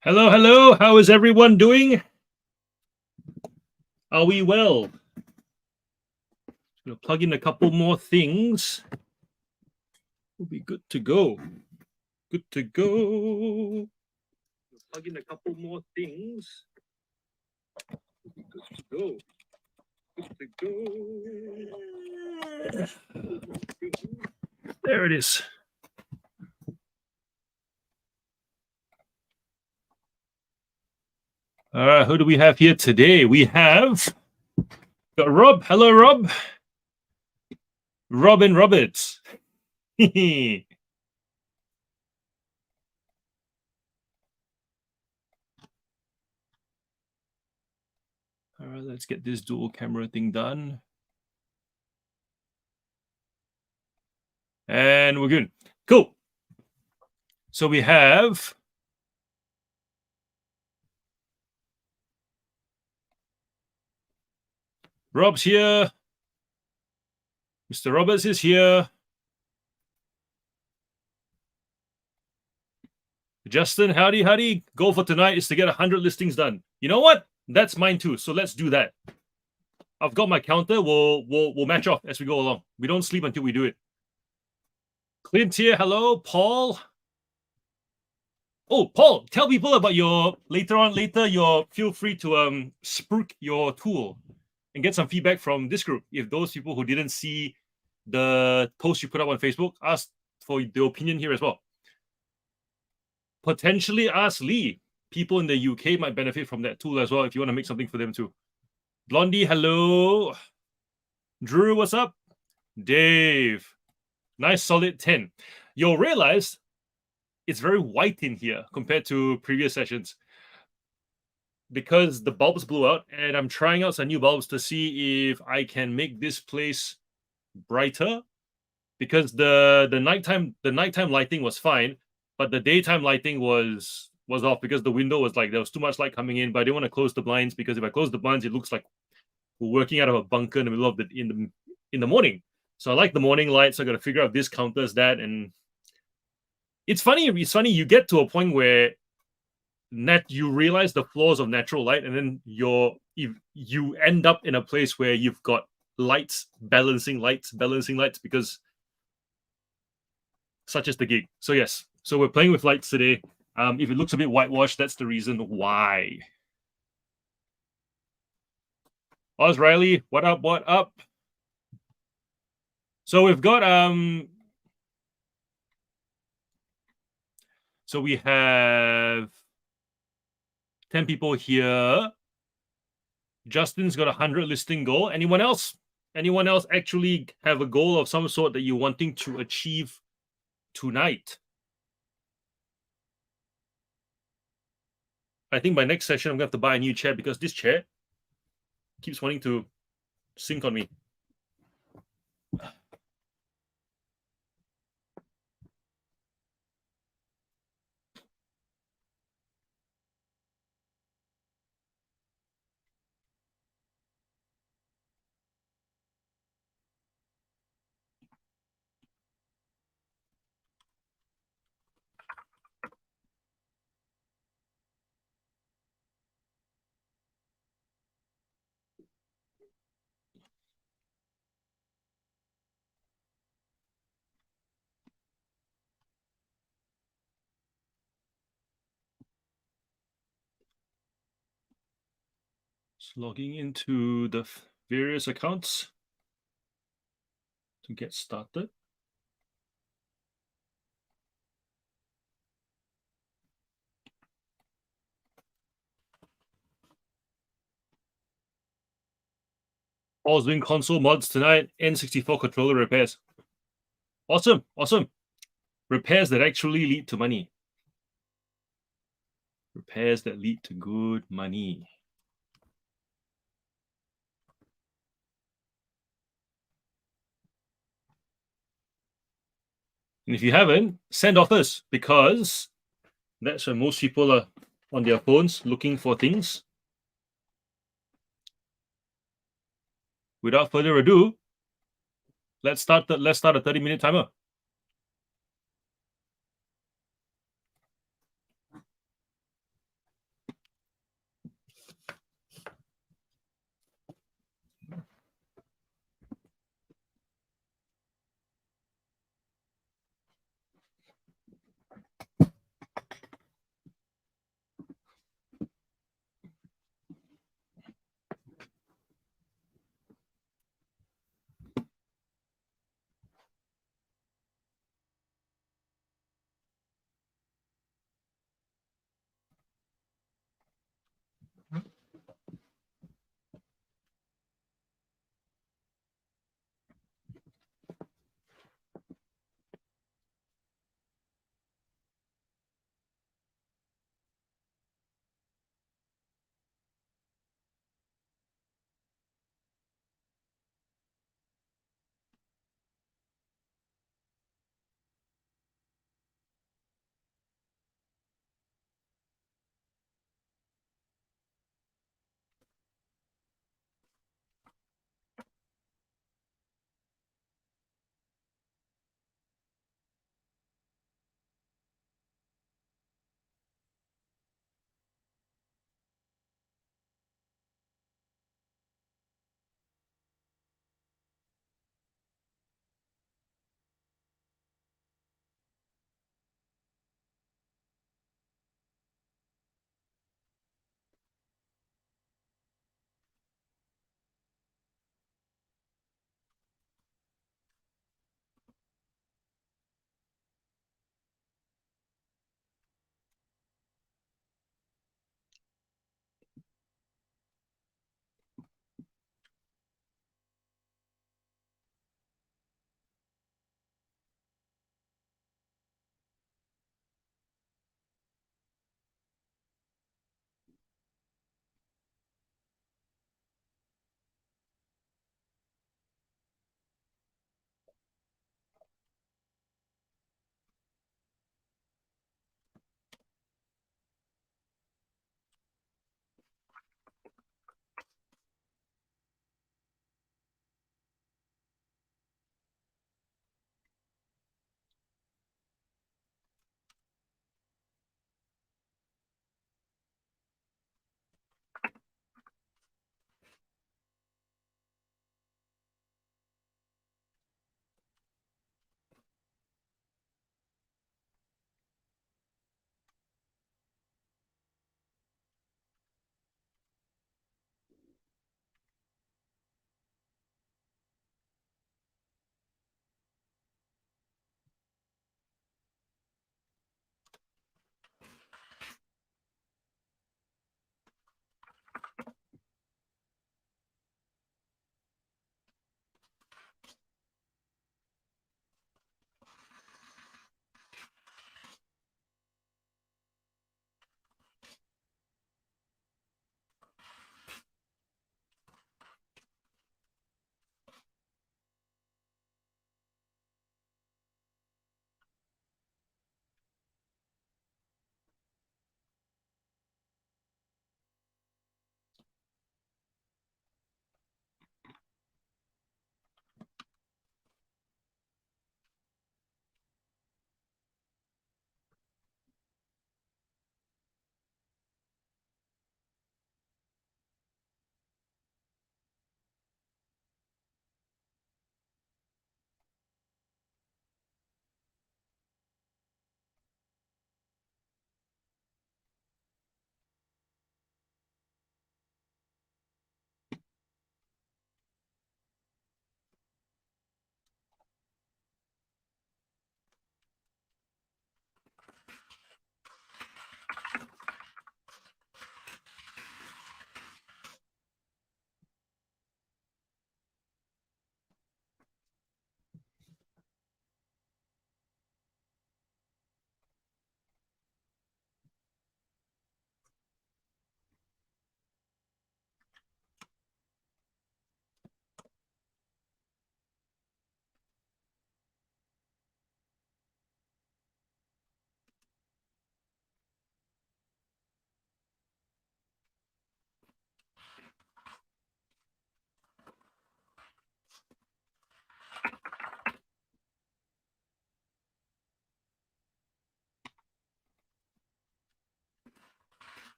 Hello, hello. How is everyone doing? Are we well? We'll plug in a couple more things. We'll be good to go. Good to go. We'll plug in a couple more things. We'll be good to go. Good to go. There it is. All right, who do we have here today? We have got Rob. Hello, Rob. Robin Roberts. All right, let's get this dual camera thing done. And we're good. Cool. So we have Rob's here. Mr. Roberts is here. Justin, howdy. Goal for tonight is to get 100 listings done. You know what? That's mine too. So let's do that. I've got my counter. We'll match off as we go along. We don't sleep until we do it. Clint here. Hello, Paul. Oh, Paul, tell people about your feel free to spruik your tool and get some feedback from this group. If those people who didn't see the post you put up on Facebook, ask for the opinion here as well. Potentially ask Lee. People in the UK might benefit from that tool as well if you want to make something for them too. Blondie, hello. Drew, what's up? Dave. Nice solid 10. You'll realize it's very white in here compared to previous sessions because the bulbs blew out, and I'm trying out some new bulbs to see if I can make this place brighter, because the nighttime lighting was fine, but the daytime lighting was off because the window was like there was too much light coming in. But I didn't want to close the blinds because if I close the blinds, it looks like we're working out of a bunker in the middle of in the morning. So I like the morning light. So I got to figure out this counters that, and it's funny. You get to a point where you realize the flaws of natural light, and then you end up in a place where you've got balancing lights because such is the gig. So yes, so we're playing with lights today. If it looks a bit whitewashed, that's the reason why. Oz Riley, what up? So we've got so we have 10 people here. Justin's got 100 listing goal. Anyone else actually have a goal of some sort that you're wanting to achieve tonight? I think by next session, I'm going to have to buy a new chair because this chair keeps wanting to sink on me. Just logging into the various accounts to get started. Paul's doing console mods tonight. N64 controller repairs. Awesome. Repairs that actually lead to money. Repairs that lead to good money. And if you haven't, send offers, because that's when most people are on their phones looking for things. Without further ado, let's start a 30-minute timer.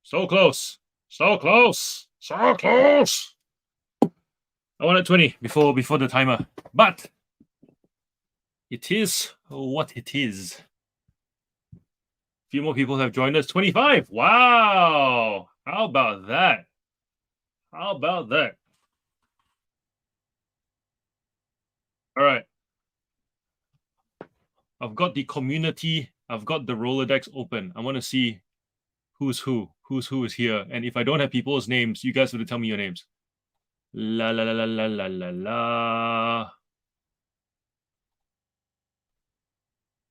So close. So close. So close. I wanted 20 before the timer. But it is what it is. A few more people have joined us. 25. Wow. How about that? How about that? All right. I've got the community. I've got the Rolodex open. I want to see who's who is here. And if I don't have people's names, you guys have to tell me your names. La la la la la la la la.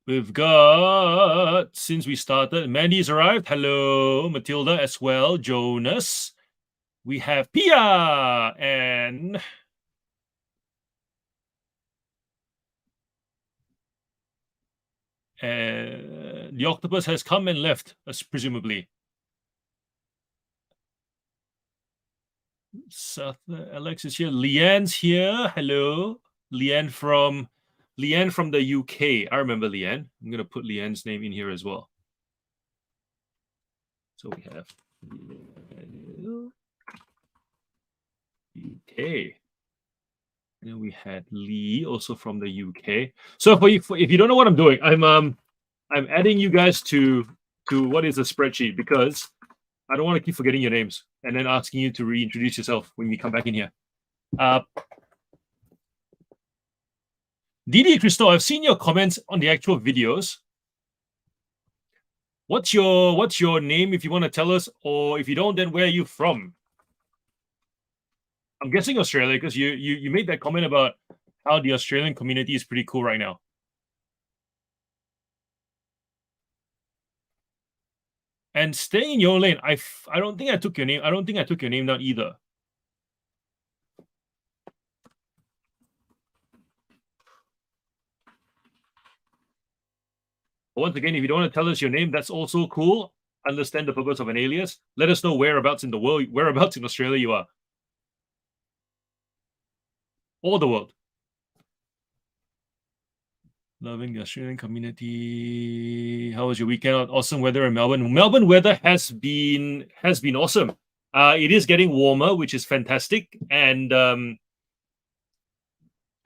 We've got, since we started, Mandy's arrived. Hello, Matilda as well. Jonas. We have Pia and the octopus has come and left, presumably. South Alex is here. Leanne's here. Hello, Leanne from the UK. I remember Leanne. I'm gonna put Leanne's name in here as well. So we have UK. And then we had Lee, also from the UK. So if you don't know what I'm doing, I'm adding you guys to what is a spreadsheet, because I don't want to keep forgetting your names and then asking you to reintroduce yourself when we come back in here. Didi Christo, I've seen your comments on the actual videos. What's your name, if you want to tell us, or if you don't, then where are you from? I'm guessing Australia, because you made that comment about how the Australian community is pretty cool right now. And staying in your lane, I don't think I took your name. I don't think I took your name down either. But once again, if you don't want to tell us your name, that's also cool. Understand the purpose of an alias. Let us know whereabouts in the world, whereabouts in Australia you are. Or the world. Loving the Australian community. How was your weekend? Awesome weather in Melbourne. Melbourne weather has been awesome. It is getting warmer, which is fantastic. And I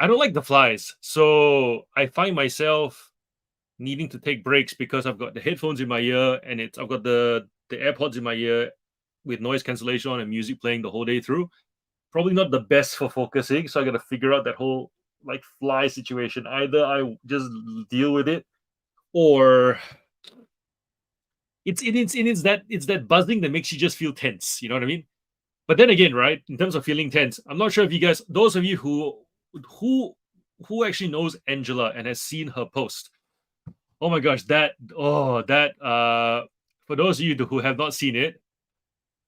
don't like the flies, so I find myself needing to take breaks because I've got the headphones in my ear and I've got the AirPods in my ear with noise cancellation on and music playing the whole day through. Probably not the best for focusing, so I got to figure out that whole like fly situation. Either I just deal with it, or it's that buzzing that makes you just feel tense. You know what I mean? But then again, right, in terms of feeling tense, I'm not sure if you guys, those of you who actually knows Angela and has seen her post. Oh my gosh, for those of you who have not seen it,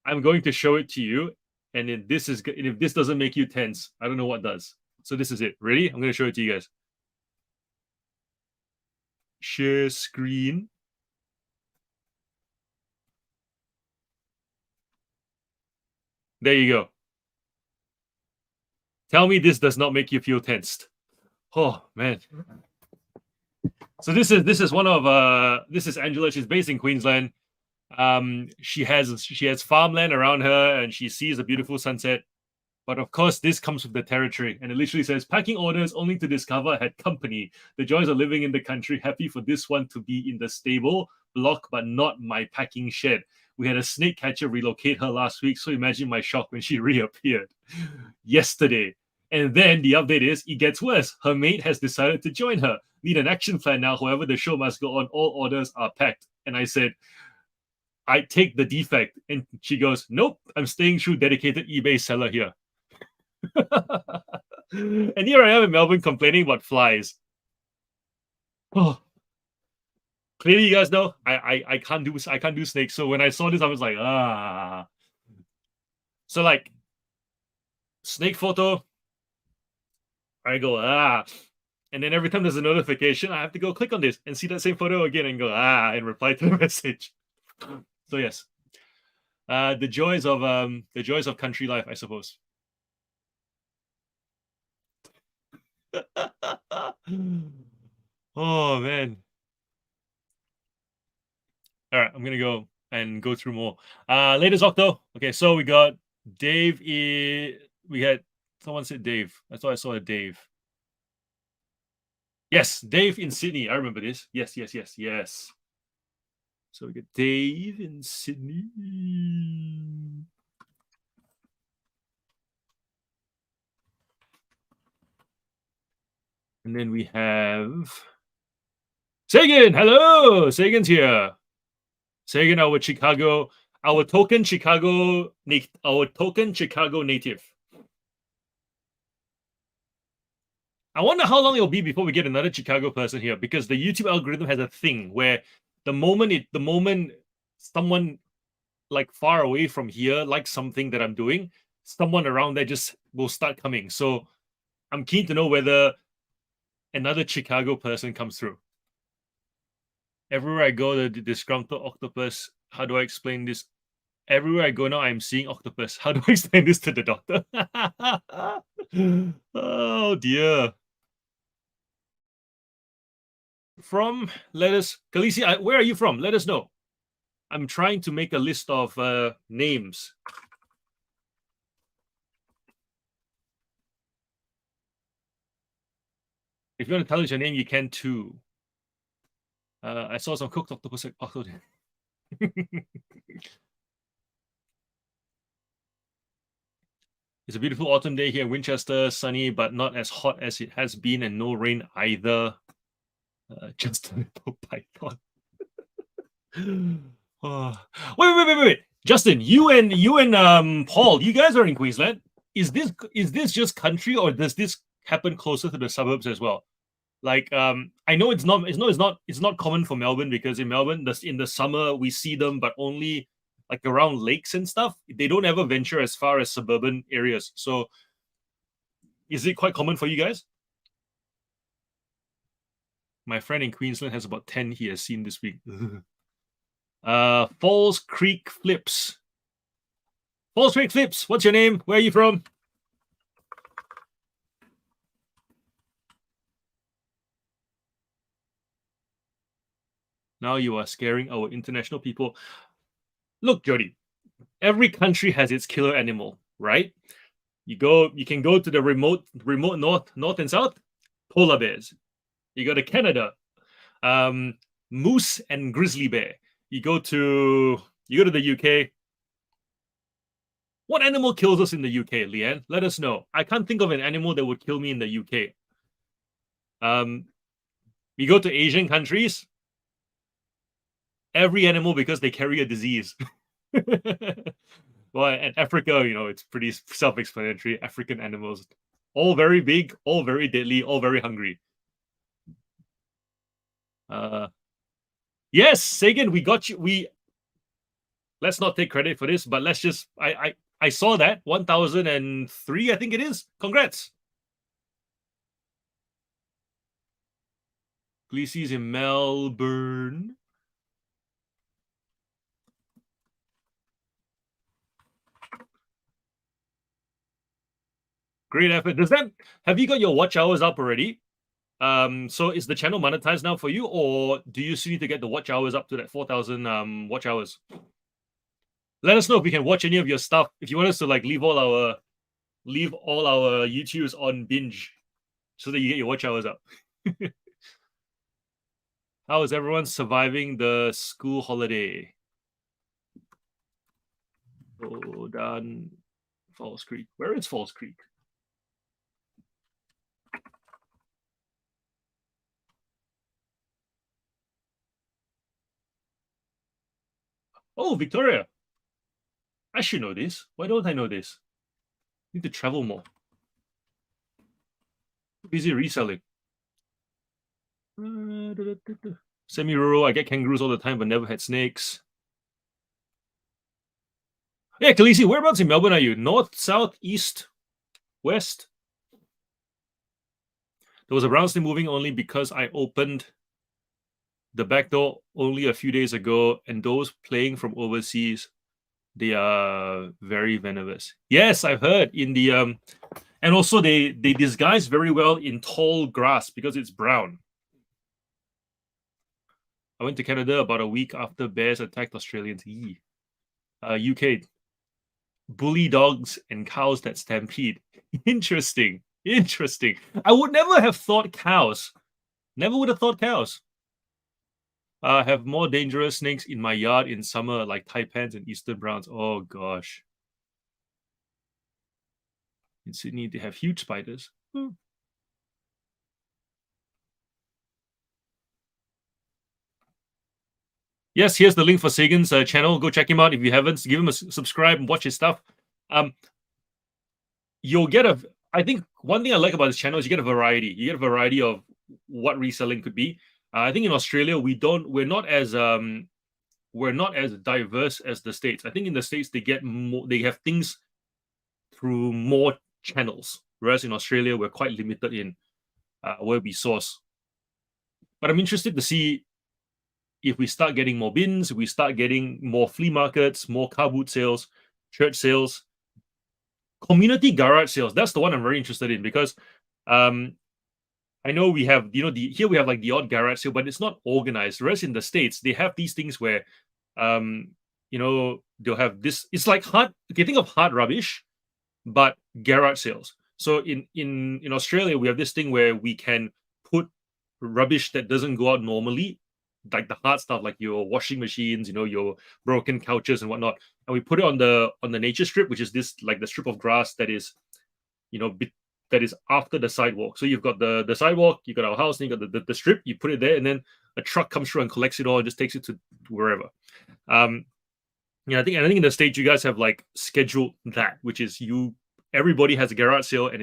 I'm going to show it to you. And if this doesn't make you tense, I don't know what does. So this is it. Ready? I'm going to show it to you guys. Share screen. There you go. Tell me this does not make you feel tensed. Oh man. So this is one of this is Angela. She's based in Queensland. She has farmland around her and she sees a beautiful sunset. But of course, this comes with the territory. And it literally says, packing orders only to discover had company. The joys of living in the country. Happy for this one to be in the stable block, but not my packing shed. We had a snake catcher relocate her last week. So imagine my shock when she reappeared yesterday. And then the update is, it gets worse. Her mate has decided to join her. Need an action plan now. However, the show must go on. All orders are packed. And I said, I take the defect. And she goes, nope, I'm staying true, dedicated eBay seller here. And here I am in Melbourne complaining about flies. Oh, clearly you guys know I can't do snakes. So when I saw this, I was like, ah. So like snake photo, I go and then every time there's a notification, I have to go click on this and see that same photo again and go and reply to the message. So yes, The joys of country life, I suppose. Oh man. All right, I'm gonna go through more. Latest Octo. Okay, so we got Dave. We had someone said Dave. I thought I saw a Dave. Yes, Dave in Sydney. I remember this. Yes, yes, yes, yes. So we get Dave in Sydney. And then we have Sagan. Hello, Sagan's here. Sagan, our token Chicago native. I wonder how long it'll be before we get another Chicago person here, because the YouTube algorithm has a thing where the moment someone like far away from here likes something that I'm doing, someone around there just will start coming. So I'm keen to know whether another Chicago person comes through. Everywhere I go, the disgruntled octopus. How do I explain this? Everywhere I go now, I'm seeing octopus. How do I explain this to the doctor? Oh dear. Let us, Khaleesi, where are you from? Let us know. I'm trying to make a list of names. If you want to tell us your name, you can too. I saw some cooked octopus. It's a beautiful autumn day here in Winchester, sunny, but not as hot as it has been, and no rain either. Just a little python. Oh. Wait. Justin, you and Paul, you guys are in Queensland. Is this just country, or does this happen closer to the suburbs as well? Like, I know it's not common for Melbourne, because in Melbourne, in the summer we see them, but only like around lakes and stuff. They don't ever venture as far as suburban areas. So, is it quite common for you guys? My friend in Queensland has about 10 he has seen this week. Falls Creek Flips. Falls Creek Flips, what's your name? Where are you from? Now you are scaring our international people. Look, Jody, every country has its killer animal, right? You can go to the remote north and south, polar bears. You go to Canada, moose and grizzly bear. You go to the UK. What animal kills us in the UK, Leanne? Let us know. I can't think of an animal that would kill me in the UK. We go to Asian countries. Every animal, because they carry a disease. Well, in Africa, it's pretty self-explanatory. African animals, all very big, all very deadly, all very hungry. Yes, Sagan, we got you. Let's not take credit for this, but let's just I saw that 1003, I think it is. Congrats. Gleesy's in Melbourne. Great effort. Have you got your watch hours up already? So is the channel monetized now for you, or do you still need to get the watch hours up to that 4,000 watch hours? Let us know if we can watch any of your stuff. If you want us to like leave all our YouTubes on binge, so that you get your watch hours up. How is everyone surviving the school holiday? Oh, down Falls Creek. Where is Falls Creek? Oh, Victoria. I should know this. Why don't I know this? Need to travel more. Busy reselling. Semi-rural. I get kangaroos all the time, but never had snakes. Yeah, Khaleesi, whereabouts in Melbourne are you? North, south, east, west? There was a brown moving only because I opened the back door only a few days ago, and those playing from overseas They are very venomous. Yes, I've heard in the and also they disguise very well in tall grass because it's brown. I went to Canada about a week after bears attacked Australians. Yee. UK, bully dogs and cows that stampede. Interesting. Interesting. I would never have thought cows. Never would have thought cows. Have more dangerous snakes in my yard in summer, like taipans and eastern browns. Oh gosh. In Sydney, they have huge spiders. Yes, here's the link for Sagan's channel. Go check him out if you haven't. Give him a subscribe and watch his stuff. You'll get a. I think one thing I like about his channel is you get a variety. You get a variety of what reselling could be. I think in Australia we're not as diverse as the States. I think in the States they get more. They have things through more channels, whereas in Australia we're quite limited in where we source. But I'm interested to see if we start getting more bins, we start getting more flea markets, more car boot sales, church sales, community garage sales. That's the one I'm very interested in because I know we have, here we have like the odd garage sale, but it's not organized. Whereas in the States, they have these things where, they'll have this. It's like hard. Okay, think of hard rubbish, but garage sales. So in Australia, we have this thing where we can put rubbish that doesn't go out normally, like the hard stuff, like your washing machines, your broken couches and whatnot, and we put it on the nature strip, which is this like the strip of grass that is, that is after the sidewalk. So you've got the sidewalk, you got our house, and you got the strip. You put it there, and then a truck comes through and collects it all, and just takes it to wherever. I think in the States you guys have like scheduled that, which is everybody has a garage sale, and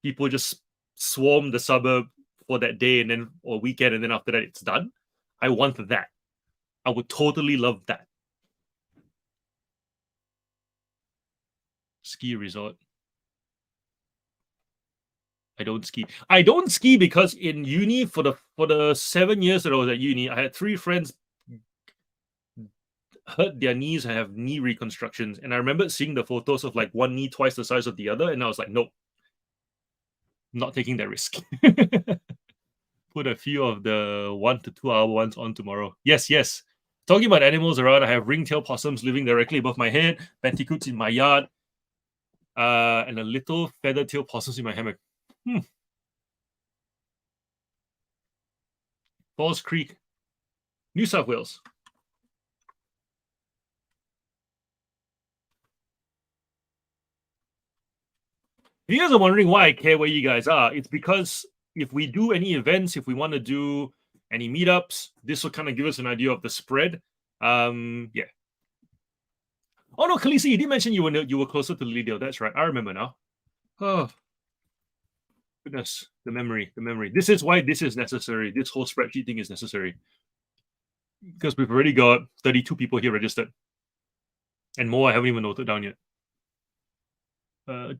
people just swarm the suburb for that day and then or weekend, and then after that it's done. I want that. I would totally love that. Ski resort. I don't ski. I don't ski because in uni for the 7 years that I was at uni, I had 3 friends hurt their knees and have knee reconstructions. And I remember seeing the photos of like one knee twice the size of the other, and I was like, nope, not taking that risk. Put a few of the 1 to 2 hour ones on tomorrow. Yes. Talking about animals around, I have ringtail possums living directly above my head, bandicoots in my yard, and a little feather-tailed possums in my hammock. Falls Creek, New South Wales. If you guys are wondering why I care where you guys are, it's because if we do any events, if we want to do any meetups, this will kind of give us an idea of the spread. Yeah. Oh no, Khaleesi, you did mention you were closer to Lilydale. That's right. I remember now. Oh goodness, the memory. This is why this is necessary. This whole spreadsheet thing is necessary because we've already got 32 people here registered, and more I haven't even noted down yet. And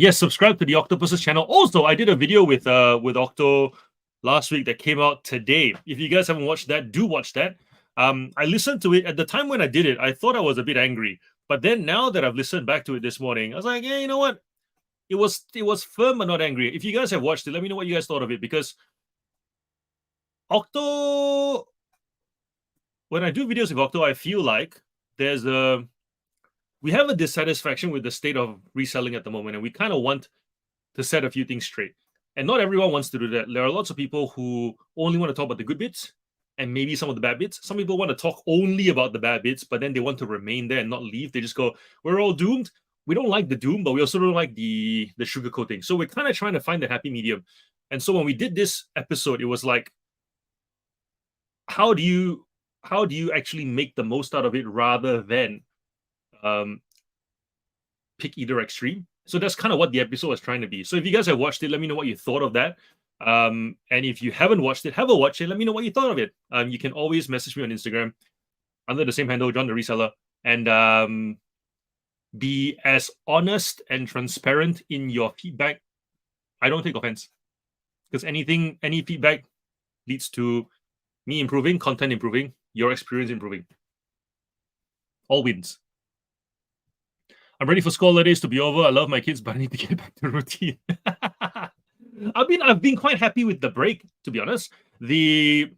yes, subscribe to the Octopus's channel. Also, I did a video with Octo last week that came out today. If you guys haven't watched that, do watch that. I listened to it at the time when I did it. I thought I was a bit angry, but then now that I've listened back to it this morning, I was like, yeah, you know what? It was firm but not angry. If you guys have watched it, let me know what you guys thought of it, because Octo, when I do videos with Octo, I feel like we have a dissatisfaction with the state of reselling at the moment, and we kind of want to set a few things straight. And not everyone wants to do that. There are lots of people who only want to talk about the good bits and maybe some of the bad bits. Some people want to talk only about the bad bits, but then they want to remain there and not leave. They just go, we're all doomed. We don't like the doom, but we also don't like the sugarcoating. So we're kind of trying to find the happy medium. And so when we did this episode, it was like, how do you actually make the most out of it rather than pick either extreme? So that's kind of what the episode was trying to be. So if you guys have watched it, let me know what you thought of that. And if you haven't watched it, have a watch it. Let me know what you thought of it. You can always message me on Instagram under the same handle, John the Reseller, and be as honest and transparent in your feedback. I don't take offense, because any feedback leads to me improving, content improving, your experience improving. All wins. I'm ready for school holidays to be over. I love my kids, but I need to get back to routine. I've been quite happy with the break, to be honest. The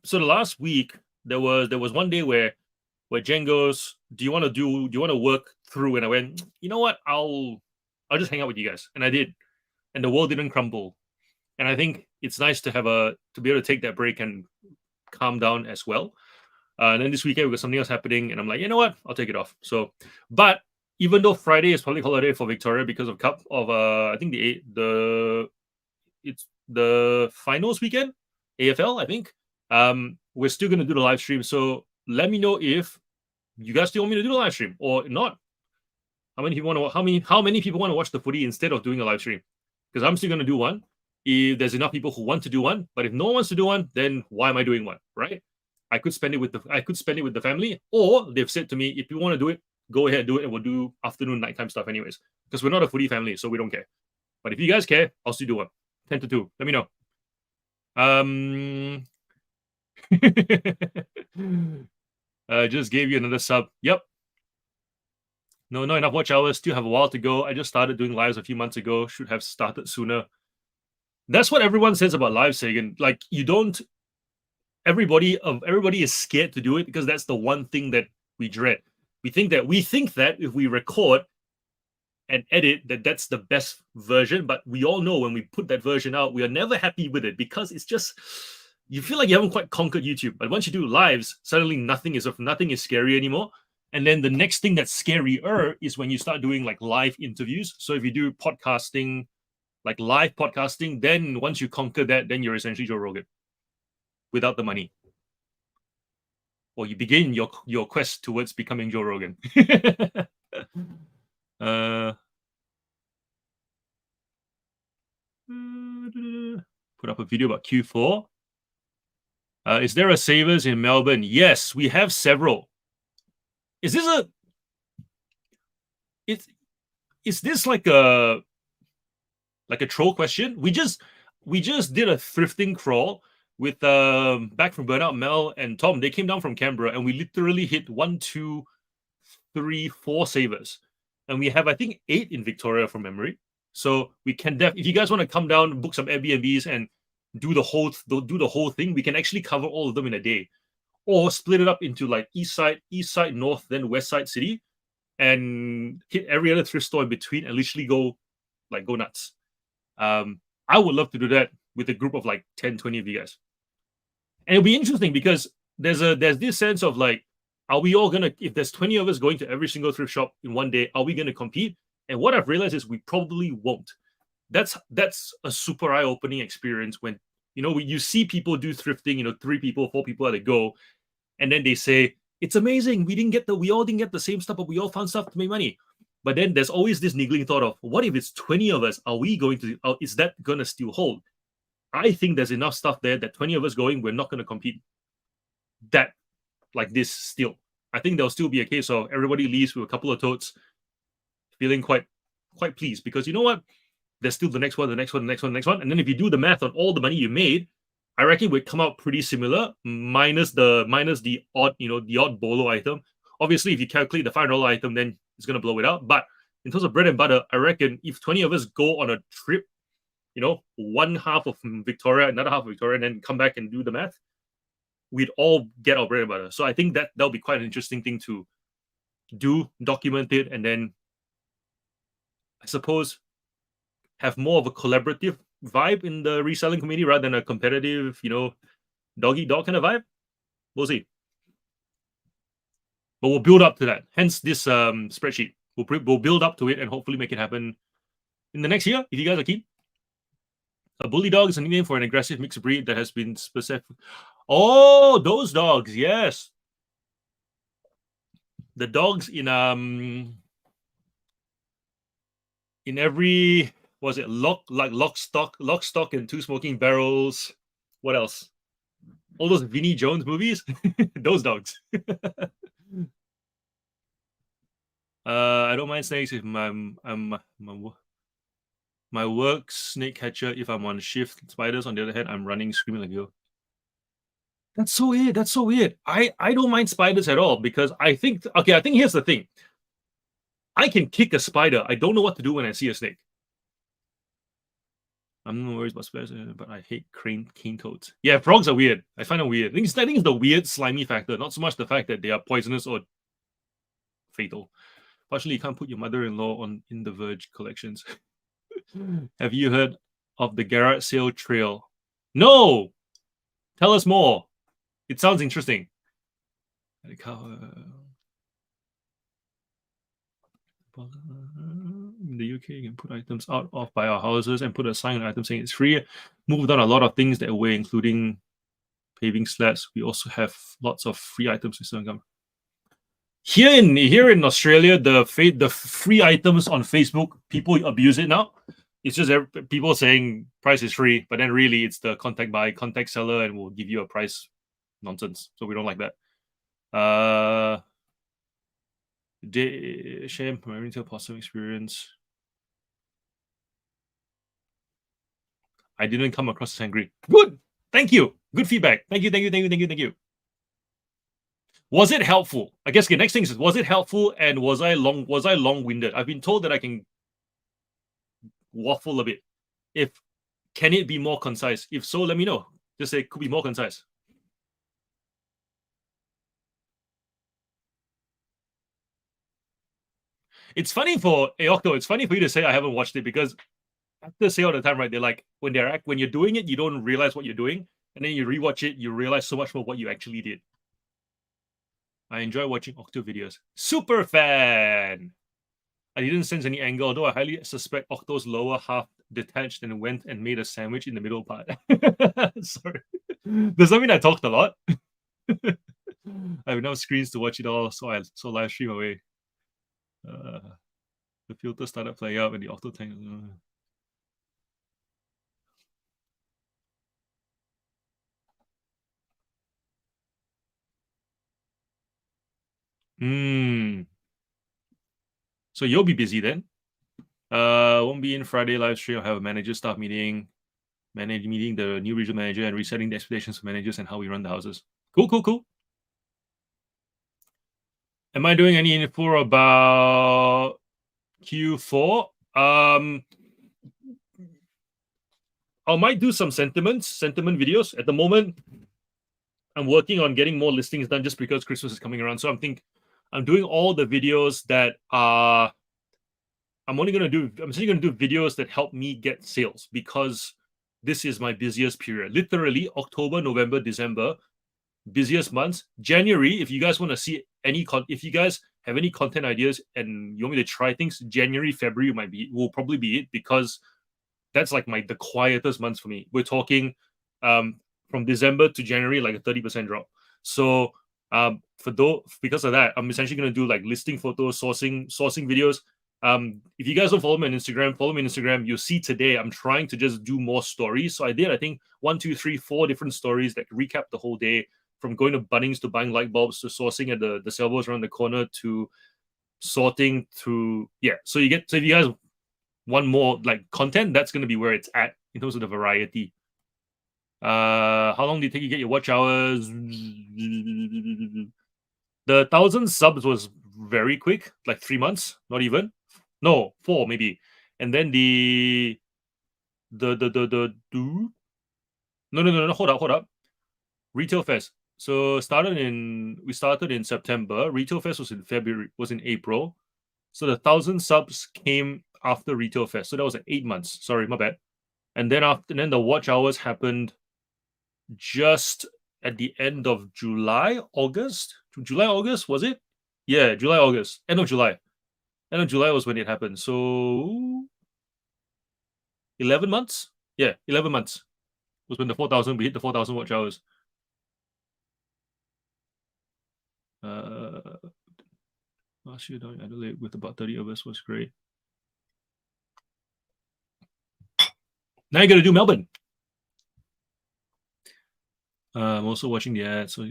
so the last week there was one day where Jen goes, do you want to work through? And I went, you know what, I'll just hang out with you guys. And I did. And the world didn't crumble. And I think it's nice to be able to take that break and calm down as well. And then this weekend we got something else happening, and I'm like, you know what, I'll take it off. So, but even though Friday is public holiday for Victoria because of I think it's the finals weekend, AFL, I think. We're still gonna do the live stream. So let me know if you guys still want me to do the live stream or not. How many people want to watch the footy instead of doing a live stream? Because I'm still gonna do one if there's enough people who want to do one. But if no one wants to do one, then why am I doing one, right? I could spend it with the family, or they've said to me, if you want to do it, go ahead, do it, and we'll do afternoon, nighttime stuff anyways. Because we're not a footy family, so we don't care. But if you guys care, I'll still do one. 10 to 2. Let me know. Just gave you another sub. Yep. No, not enough watch hours. Still have a while to go. I just started doing lives a few months ago. Should have started sooner. That's what everyone says about live, Sagan. Like, you don't. Everybody is scared to do it because that's the one thing that we dread. We think that if we record and edit, that's the best version. But we all know when we put that version out, we are never happy with it because it's just, you feel like you haven't quite conquered YouTube. But once you do lives, suddenly nothing is scary anymore. And then the next thing that's scarier is when you start doing like live interviews. So if you do podcasting, like live podcasting, then once you conquer that, then you're essentially Joe Rogan without the money. Or you begin your quest towards becoming Joe Rogan. Put up a video about Q4. Is there a Savers in Melbourne? Yes, we have several. Is this like a troll question? We just did a thrifting crawl with back from Burnout, Mel and Tom. They came down from Canberra and we literally hit 1, 2, 3, 4 savers. And we have, I think, 8 in Victoria from memory. So we can if you guys want to come down, book some Airbnbs and do the whole thing, we can actually cover all of them in a day. Or split it up into like east side, north, then west side city, and hit every other thrift store in between and literally go nuts. I would love to do that with a group of like 10, 20 of you guys. And it'll be interesting because there's this sense of like, are we all gonna, if there's 20 of us going to every single thrift shop in one day, are we gonna compete? And what I've realized is we probably won't. That's a super eye-opening experience when, you see people do thrifting, 3 people, 4 people at a go, and then they say, it's amazing, we all didn't get the same stuff, but we all found stuff to make money. But then there's always this niggling thought of, what if it's 20 of us? Is that gonna still hold? I think there's enough stuff there that 20 of us going, we're not gonna compete that like this still. I think there'll still be a case of everybody leaves with a couple of totes feeling quite pleased, because you know what? There's still the next one. And then if you do the math on all the money you made, I reckon we'd come out pretty similar, minus the odd bolo item. Obviously, if you calculate the $5 item, then it's going to blow it out. But in terms of bread and butter, I reckon if 20 of us go on a trip, one half of Victoria, another half of Victoria, and then come back and do the math, we'd all get our bread and butter. So I think that'll be quite an interesting thing to do, document it, and then I suppose have more of a collaborative vibe in the reselling community rather than a competitive, dog eat dog kind of vibe. We'll see. But we'll build up to that. Hence this spreadsheet. We'll build up to it and hopefully make it happen in the next year, if you guys are keen. A bully dog is a nickname for an aggressive mixed breed that has been specific. Oh, those dogs, yes. The dogs in every, was it lock, stock and 2 smoking barrels? What else? All those Vinnie Jones movies. Those dogs. I don't mind snakes if my work snake catcher if I'm on shift. Spiders, on the other hand, I'm running screaming like you. That's so weird. That's so weird. I don't mind spiders at all because I think okay. I think here's the thing. I can kick a spider. I don't know what to do when I see a snake. I'm not worried about spiders, but I hate cane toads. Yeah, frogs are weird. I find them weird. I think it's the weird, slimy factor, not so much the fact that they are poisonous or fatal. Partially, you can't put your mother-in-law on In the Verge collections. Have you heard of the Garage Sale Trail? No! Tell us more. It sounds interesting. In the UK, you can put items out of by our houses and put a sign on the item saying it's free. Moved on a lot of things that way, including paving slats. We also have lots of free items with income. Here in Australia, the free items on Facebook, people abuse it now. It's just people saying price is free, but then really it's the contact seller and we'll give you a price nonsense. So we don't like that. Share my retail possum experience. I didn't come across as angry. Good. Thank you. Good feedback. Thank you. Was it helpful? I guess the next thing is, was it helpful and was I long-winded? I've been told that I can waffle a bit. Can it be more concise? If so, let me know. Just say could be more concise. It's funny for Octo. It's funny for you to say I haven't watched it because actors say all the time, right? They're like when you're doing it, you don't realize what you're doing, and then you rewatch it, you realize so much more what you actually did. I enjoy watching Octo videos. Super fan. I didn't sense any anger, although I highly suspect Octo's lower half detached and went and made a sandwich in the middle part. Sorry. Does that mean I talked a lot? I have enough screens to watch it all, so I live stream away. The filter started playing out and the Octo tank. So you'll be busy then. Won't be in Friday live stream. I'll have a manager staff meeting, meeting the new regional manager and resetting the expectations for managers and how we run the houses. Cool. Am I doing any info about Q4? I might do some sentiment videos. At the moment, I'm working on getting more listings done just because Christmas is coming around. So I'm doing all the videos that are. I'm only gonna do videos that help me get sales because this is my busiest period. Literally October, November, December, busiest months. January, if you guys want to see if you guys have any content ideas and you want me to try things, January, February will probably be it because that's like the quietest months for me. We're talking from December to January, like a 30% drop. So because of that, I'm essentially going to do like listing photos, sourcing videos. If you guys don't follow me on Instagram, you'll see today I'm trying to just do more stories. So I think 1, 2, 3, 4 different stories that recap the whole day, from going to Bunnings to buying light bulbs to sourcing at the Salvos around the corner to sorting through. Yeah. So if you guys want more like content, that's going to be where it's at in terms of the variety. How long did it take you to get your watch hours? The 1,000 subs was very quick, like 3 months, not even. No, 4 maybe. And then no, hold up. Retail Fest. So we started in September. Retail Fest was in April. So the 1,000 subs came after Retail Fest. So that was 8 months. Sorry, my bad. And then the watch hours happened just at the end of July, August, was it? Yeah, July, August. End of July was when it happened. So 11 months? Yeah, 11 months was when we hit the 4,000 watch hours. Last year down in Adelaide with about 30 of us was great. Now you're gonna do Melbourne. I'm also watching the ad, so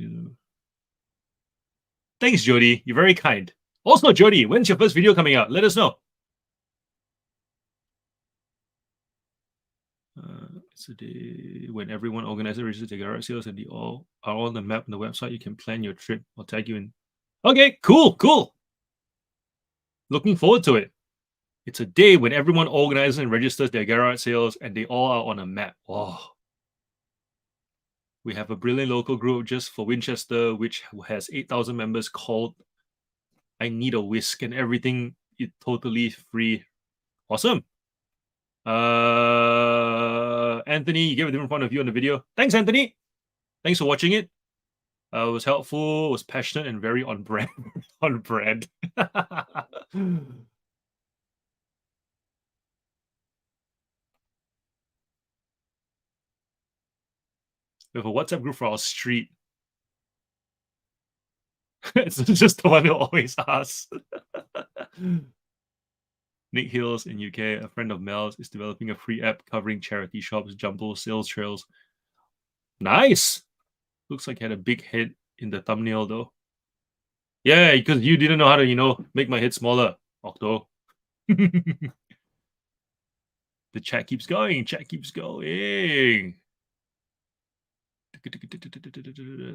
thanks, Jody. You're very kind. Also, Jody, when's your first video coming out? Let us know. It's a day when everyone organizes registers their garage sales and they all are on the map on the website. You can plan your trip. I'll tag you in. Okay, cool. Looking forward to it. It's a day when everyone organizes and registers their garage sales and they all are on a map. Oh. We have a brilliant local group just for Winchester, which has 8,000 members called I Need a Whisk, and everything is totally free. Awesome. Anthony, you gave a different point of view on the video. Thanks, Anthony. Thanks for watching it. It was helpful, was passionate, and very on brand. On brand. We have a WhatsApp group for our street. It's just the one who always asks. Nick Hills in UK, a friend of Mel's, is developing a free app covering charity shops, jumbo sales trails. Nice. Looks like he had a big head in the thumbnail though. Yeah, because you didn't know how to, make my head smaller, Octo. The chat keeps going. Chat keeps going.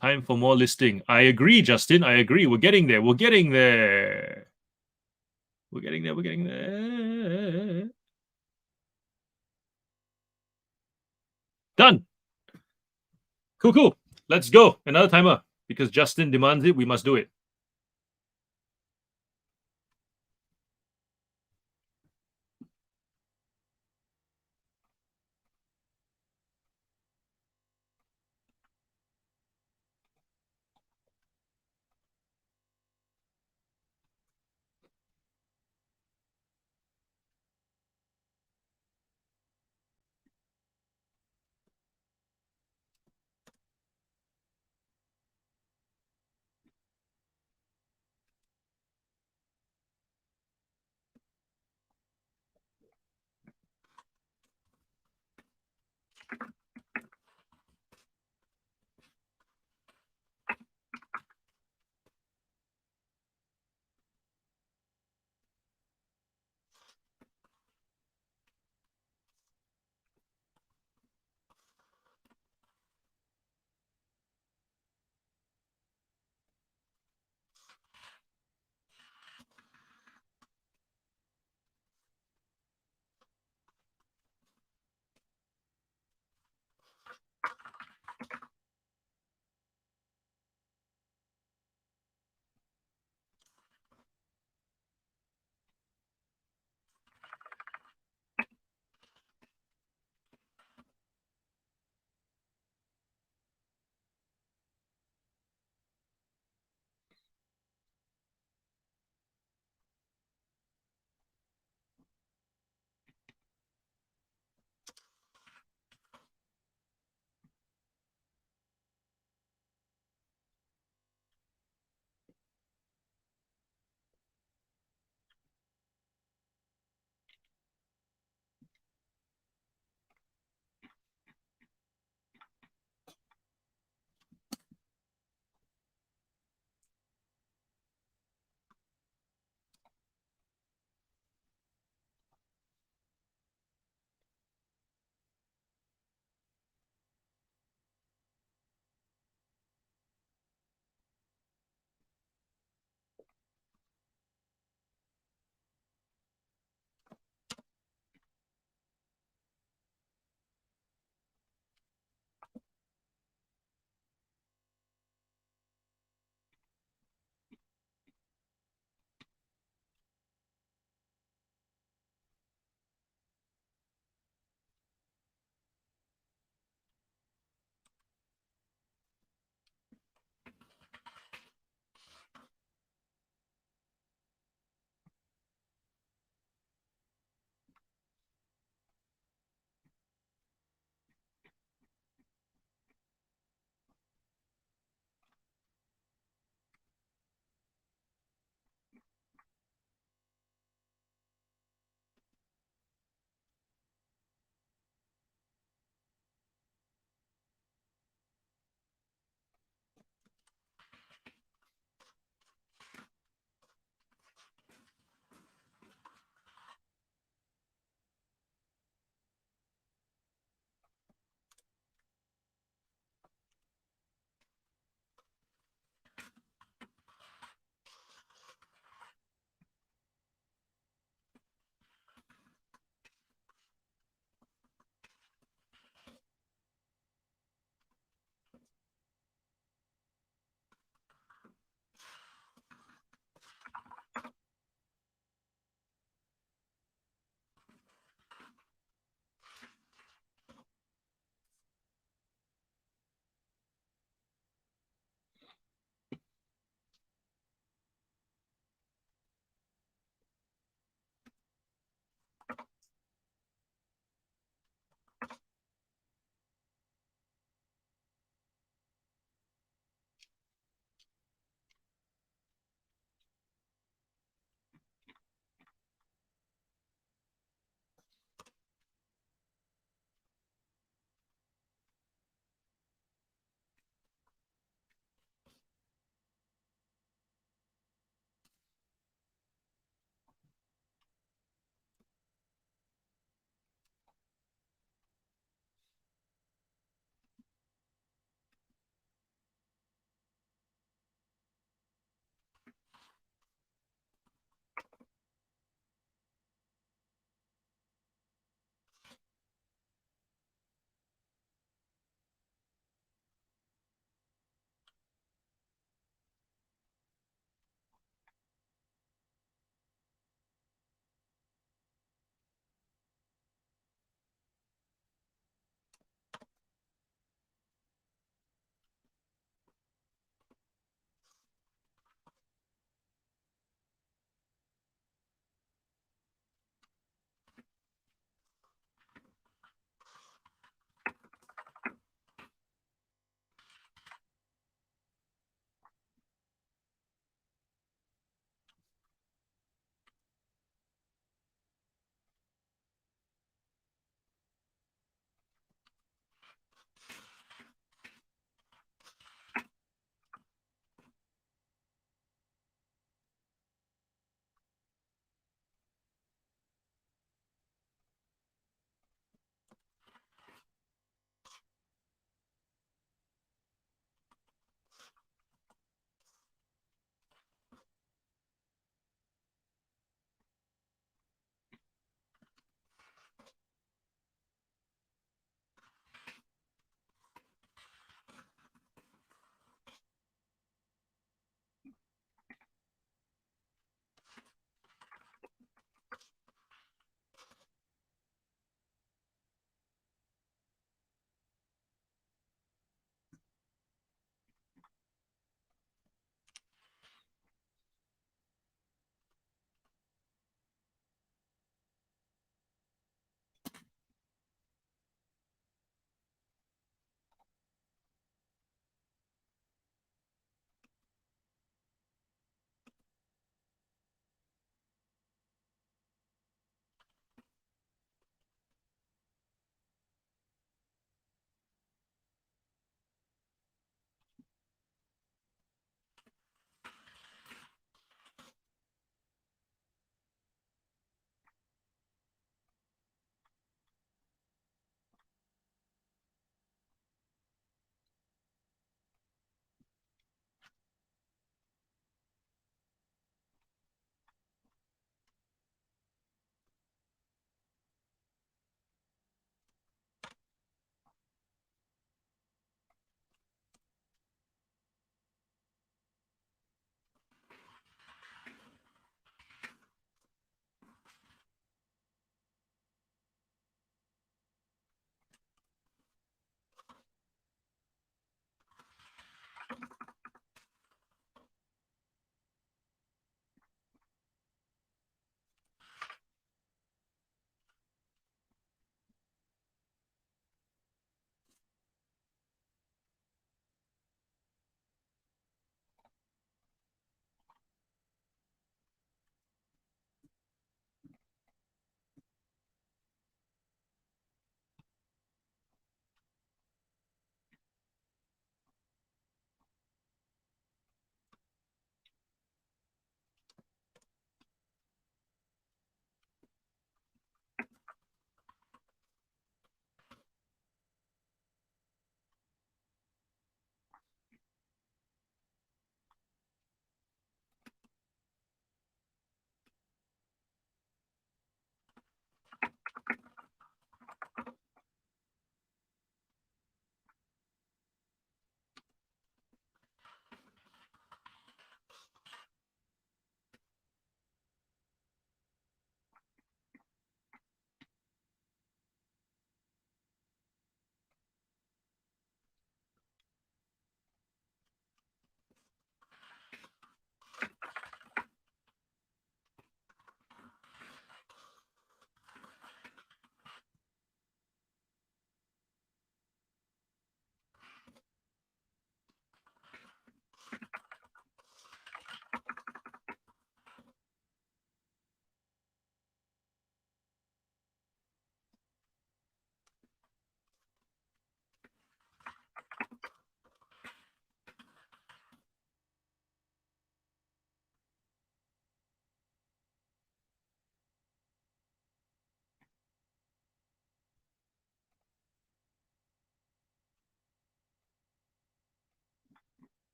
Time for more listing. I agree, Justin. I agree. We're getting there. We're getting there. We're getting there. We're getting there. Done. Cool. Let's go. Another timer. Because Justin demands it, we must do it.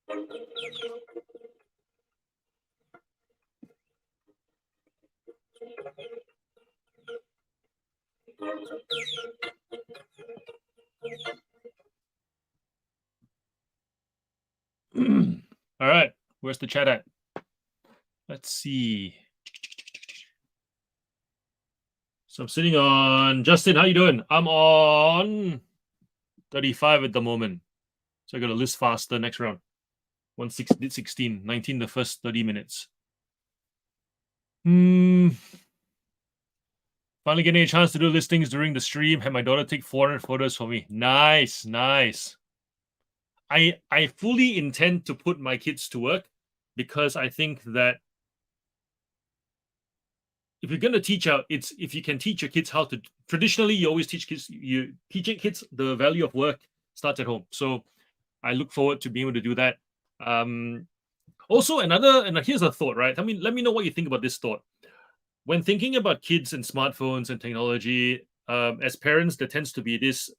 All right, where's the chat at? Let's see. So I'm sitting on Justin. How you doing? I'm on 35 at the moment. So I got to list faster next round. 16, 19 the first 30 minutes. Finally getting a chance to do listings during the stream. Had my daughter take 400 photos for me. Nice, nice. I fully intend to put my kids to work because I think that if you're gonna teach out, it's if you can teach your kids how to. Traditionally, you always teach kids. You teaching kids the value of work starts at home. So I look forward to being able to do that. Also, and here's a thought, right? I mean, let me know what you think about this thought. When thinking about kids and smartphones and technology, as parents, there tends to be this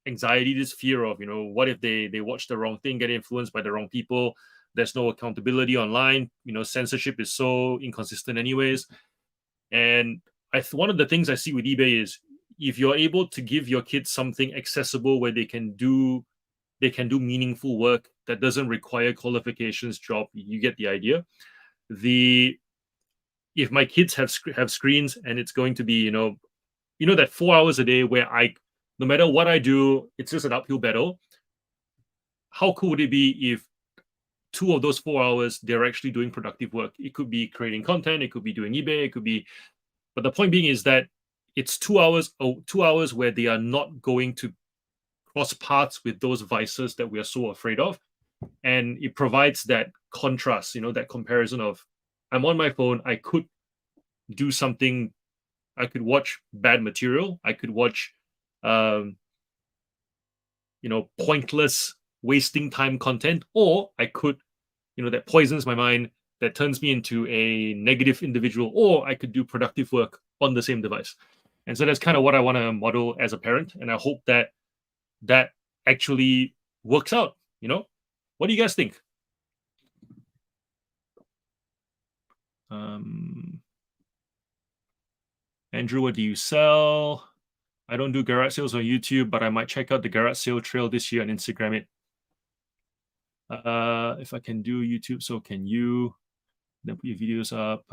anxiety, this fear of, what if they watch the wrong thing, get influenced by the wrong people? There's no accountability online. Censorship is so inconsistent, anyways. And one of the things I see with eBay is if you're able to give your kids something accessible where they can do meaningful work that doesn't require qualifications, job, you get the idea. If my kids have screens and it's going to be that 4 hours a day where no matter what I do, it's just an uphill battle. How cool would it be if 2 of those 4 hours they're actually doing productive work? It could be creating content, it could be doing eBay, it could be. But the point being is that it's 2 hours, 2 hours where they are not going to cross paths with those vices that we are so afraid of, and it provides that contrast, that comparison of I'm on my phone, I could do something, I could watch bad material, I could watch pointless wasting time content, or I could that poisons my mind, that turns me into a negative individual, or I could do productive work on the same device. And so that's kind of what I want to model as a parent, and I hope that actually works out. What do you guys think? Andrew, what do you sell? I don't do garage sales on YouTube, but I might check out the garage sale trail this year and Instagram it. If I can do YouTube, so can you. Then put your videos up.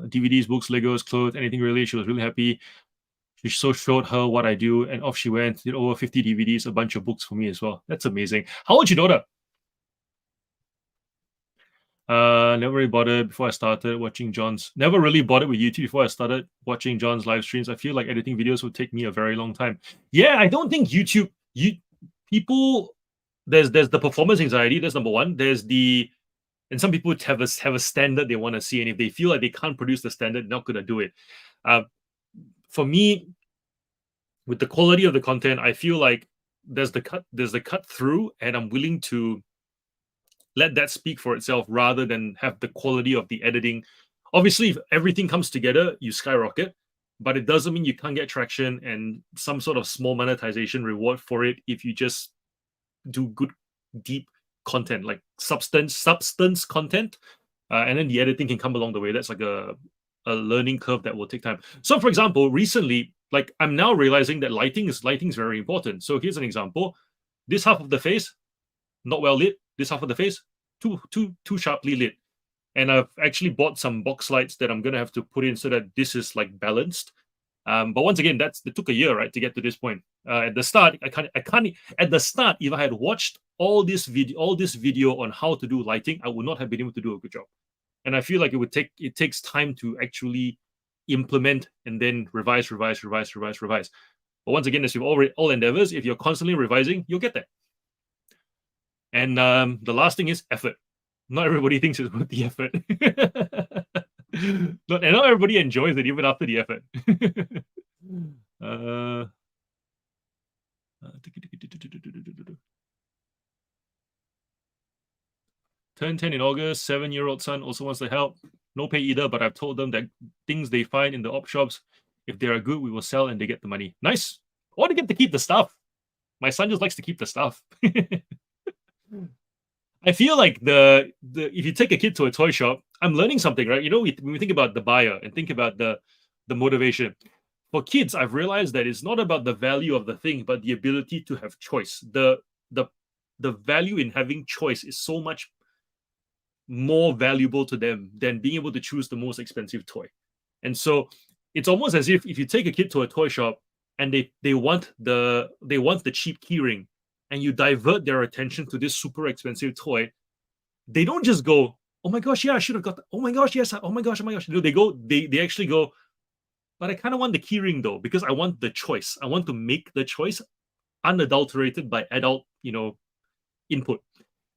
DVDs, books, Legos, clothes, anything really. She was really happy. She showed her what I do, and off she went. Did over 50 DVDs, a bunch of books for me as well. That's amazing. How old's your daughter? Never really bothered before I started watching John's. Never really bothered with YouTube before I started watching John's live streams. I feel like editing videos would take me a very long time. Yeah, I don't think YouTube. People. There's the performance anxiety. That's number one. And some people have a standard they want to see, and if they feel like they can't produce the standard, they're not going to do it. For me, with the quality of the content, I feel like there's the cut through, and I'm willing to let that speak for itself rather than have the quality of the editing. Obviously, if everything comes together, you skyrocket, but it doesn't mean you can't get traction and some sort of small monetization reward for it if you just do good, deep content, like substance content, and then the editing can come along the way. That's like a learning curve that will take time. So, for example, recently, like I'm now realizing that lighting is very important. So here's an example: this half of the face, not well lit. This half of the face, too sharply lit. And I've actually bought some box lights that I'm gonna have to put in so that this is like balanced. But once again, it took a year, right, to get to this point. At the start, I can't. At the start, if I had watched all this video on how to do lighting, I would not have been able to do a good job. And I feel like it takes time to actually implement and then revise. But once again, as with all endeavors, if you're constantly revising, you'll get there. And the last thing is effort. Not everybody thinks it's worth the effort. Not everybody enjoys it even after the effort. Turn 10 in August. 7-year-old son also wants to help. No pay either, but I've told them that things they find in the op shops, if they are good, we will sell and they get the money. Nice. I want to get to keep the stuff. My son just likes to keep the stuff. I feel like the if you take a kid to a toy shop, I'm learning something, right? When we think about the buyer and think about the motivation for kids, I've realized that it's not about the value of the thing, but the ability to have choice. The the value in having choice is so much more valuable to them than being able to choose the most expensive toy. And so it's almost as if you take a kid to a toy shop and they want the cheap keyring, and you divert their attention to this super expensive toy, they don't just go, "Oh my gosh, yeah, I should have got that. Oh my gosh, yes. Oh my gosh, oh my gosh." No, they actually go, "But I kind of want the keyring though, because I want the choice. I want to make the choice unadulterated by adult, input."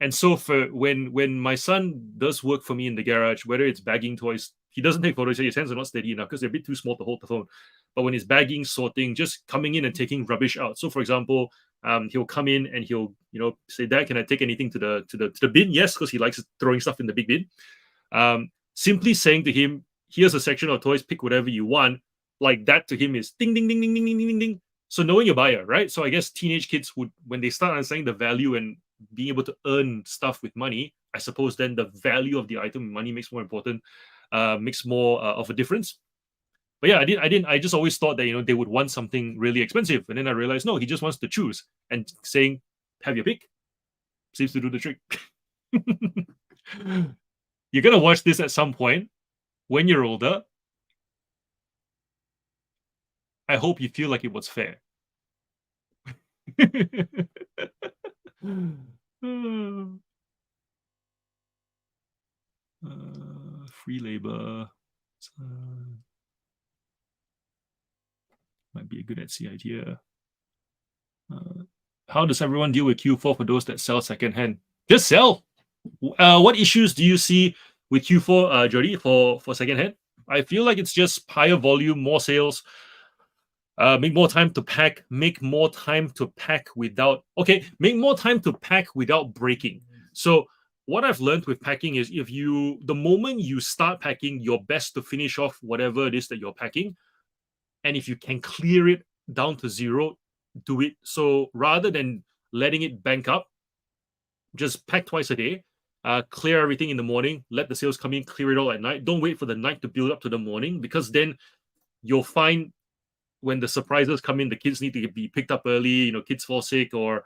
And so for when my son does work for me in the garage, whether it's bagging toys, he doesn't take photos. His hands are not steady enough because they're a bit too small to hold the phone. But when he's bagging, sorting, just coming in and taking rubbish out. So for example, he'll come in and he'll say, "Dad, can I take anything to the bin?" Yes, because he likes throwing stuff in the big bin. Simply saying to him, "Here's a section of toys. Pick whatever you want." Like that to him is ding ding ding ding ding ding ding ding. So knowing your buyer, right? So I guess teenage kids would, when they start understanding the value and being able to earn stuff with money, I suppose then the value of the item, money, makes more important, makes more of a difference. But yeah, I just always thought that they would want something really expensive, and then I realized no, he just wants to choose, and saying, "Have your pick," seems to do the trick. You're gonna watch this at some point when you're older. I hope you feel like it was fair. Free labor. Might be a good Etsy idea. How does everyone deal with Q4 for those that sell secondhand? Just sell. What issues do you see with Q4, Jody, for secondhand? I feel like it's just higher volume, more sales, make more time to pack, make more time to pack without breaking. So what I've learned with packing is, the moment you start packing, you're best to finish off whatever it is that you're packing. And if you can clear it down to zero, do it. So rather than letting it bank up, just pack twice a day, clear everything in the morning, let the sales come in, clear it all at night. Don't wait for the night to build up to the morning, because then you'll find when the surprises come in, the kids need to be picked up early, kids fall sick, or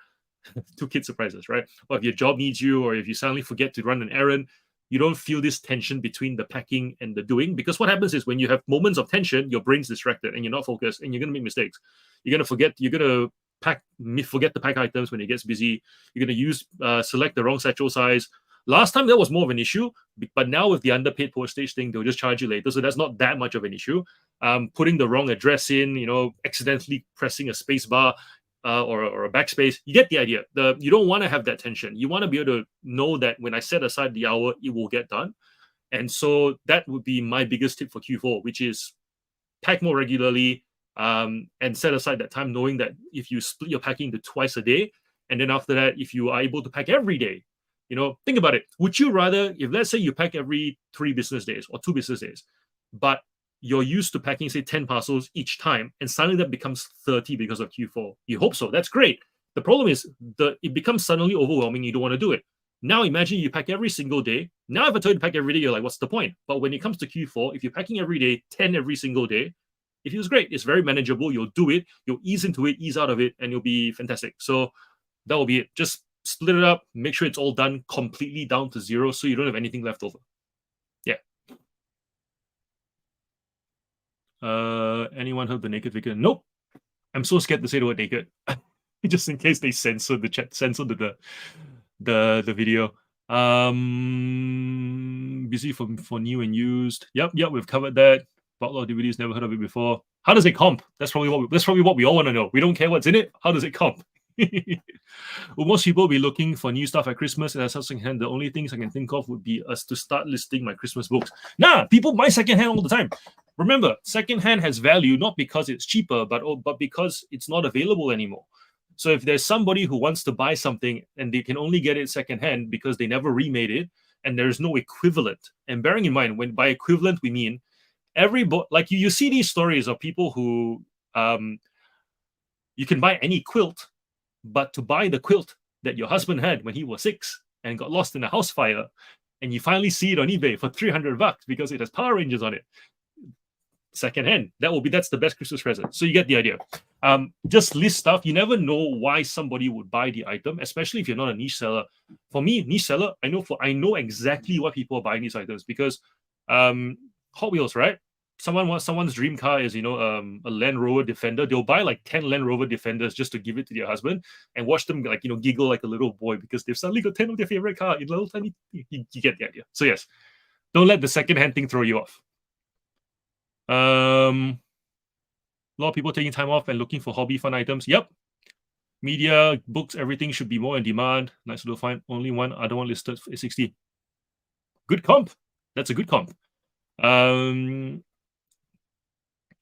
two kid surprises, right? Or if your job needs you, or if you suddenly forget to run an errand, you don't feel this tension between the packing and the doing. Because what happens is, when you have moments of tension, your brain's distracted and you're not focused, and you're going to make mistakes. You're going to forget to pack items when it gets busy. You're going to select the wrong satchel size. Last time that was more of an issue, but now with the underpaid postage thing, they'll just charge you later. So that's not that much of an issue. Putting the wrong address in, accidentally pressing a space bar, or a backspace, you get the idea. You don't want to have that tension. You want to be able to know that when I set aside the hour, it will get done. And so that would be my biggest tip for Q4, which is pack more regularly, and set aside that time, knowing that if you split your packing to twice a day, and then after that, if you are able to pack every day, think about it. Would you rather, if let's say you pack every 3 business days or 2 business days, but you're used to packing, say, 10 parcels each time, and suddenly that becomes 30 because of Q4? You hope so. That's great. The problem is it becomes suddenly overwhelming. You don't want to do it. Now imagine you pack every single day. Now if I tell you to pack every day, you're like, what's the point? But when it comes to Q4, if you're packing every day, 10 every single day, it feels great. It's very manageable. You'll do it. You'll ease into it, ease out of it, and you'll be fantastic. So that will be it. Just split it up. Make sure it's all done completely down to zero, so you don't have anything left over. Yeah. Anyone heard the naked figure? Nope. I'm so scared to say the word naked, just in case they censor the video. Busy for new and used. Yep, we've covered that. Bottle of DVDs, never heard of it before. How does it comp? That's probably what we all want to know. We don't care what's in it. How does it comp? Will most people be looking for new stuff at Christmas? And as secondhand, the only things I can think of would be us to start listing my Christmas books. Nah, people buy secondhand all the time. Remember, secondhand has value not because it's cheaper, but because it's not available anymore. So if there's somebody who wants to buy something and they can only get it secondhand because they never remade it, and there's no equivalent. And bearing in mind, when by equivalent we mean like you see these stories of people who you can buy any quilt, but to buy the quilt that your husband had when he was 6, and got lost in a house fire, and you finally see it on eBay for $300 because it has Power Rangers on it, secondhand. That's the best Christmas present. So you get the idea. Just list stuff. You never know why somebody would buy the item, especially if you're not a niche seller. For me, niche seller, I know exactly why people are buying these items because Hot Wheels, right? Someone's dream car is a Land Rover Defender. They'll buy like 10 Land Rover Defenders just to give it to their husband and watch them giggle like a little boy because they've suddenly got 10 of their favorite car in little tiny. You get the idea. So yes, don't let the secondhand thing throw you off. A lot of people taking time off and looking for hobby fun items. Yep. Media, books, everything should be more in demand. Nice to find only one other one listed for 60. Good comp. That's a good comp.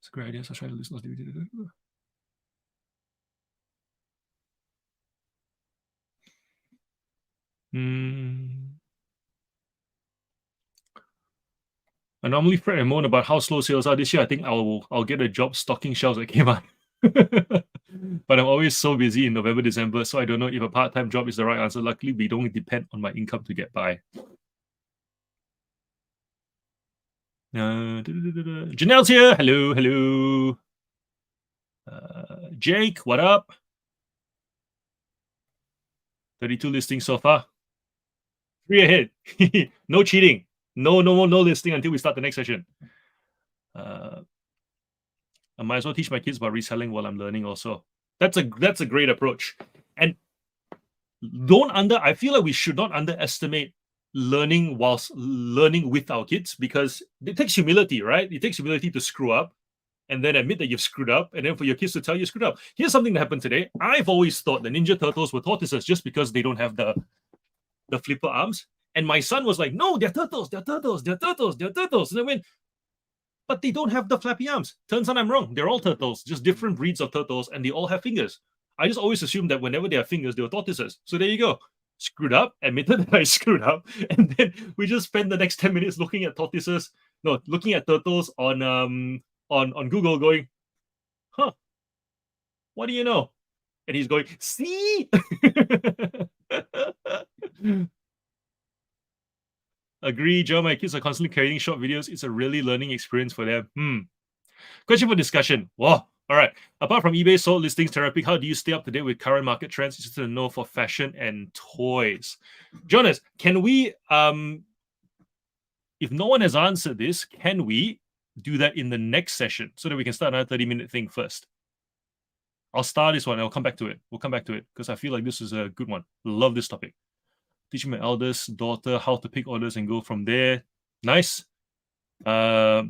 It's a great idea. So I'll try to listen. I normally fret and moan about how slow sales are this year. I think I'll get a job stocking shelves at Kmart. But I'm always so busy in November, December, so I don't know if a part-time job is the right answer. Luckily, we don't depend on my income to get by. Janelle's here. Hello, hello. Jake, what up? 32 listings so far. 3 ahead. No cheating. No listing until we start the next session. I might as well teach my kids about reselling while I'm learning also. That's a great approach. And I feel like we should not underestimate learning whilst learning with our kids, because it takes humility, right? It takes humility to screw up and then admit that you've screwed up, and then for your kids to tell you screwed up. Here's something that happened today. I've always thought the Ninja Turtles were tortoises just because they don't have the flipper arms. And my son was like, no, they're turtles, they're turtles, they're turtles, they're turtles. And I went, but they don't have the flappy arms. Turns out I'm wrong. They're all turtles, just different breeds of turtles, and they all have fingers. I just always assumed that whenever they have fingers, they were tortoises. So there you go. Screwed up, admitted that I screwed up, and then we just spend the next 10 minutes looking at turtles on Google, going, huh, what do you know? And he's going, see? Agree, Joe. My kids are constantly creating short videos. It's a really learning experience for them. Question for discussion. Wow. All right. Apart from eBay sold listings therapy, how do you stay up to date with current market trends? Just to know for fashion and toys. Jonas, can we if no one has answered this, can we do that in the next session so that we can start another 30-minute thing first? I'll start this one. I'll come back to it. We'll come back to it because I feel like this is a good one. Love this topic. Teaching my eldest daughter how to pick orders and go from there. Nice. I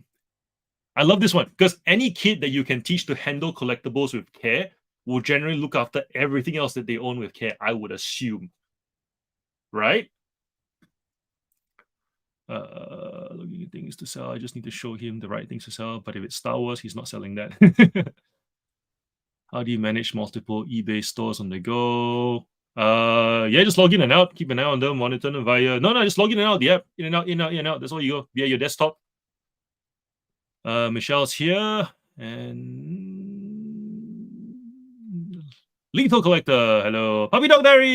love this one because any kid that you can teach to handle collectibles with care will generally look after everything else that they own with care, I would assume. Right? Looking at things to sell. I just need to show him the right things to sell. But if it's Star Wars, he's not selling that. How do you manage multiple eBay stores on the go? Yeah, just log in and out. Keep an eye on them, monitor them via. No, just log in and out the app. In and out, in and out. That's all you go via your desktop. Michelle's here, and Lethal Collector. Hello, Puppy Dog Diary.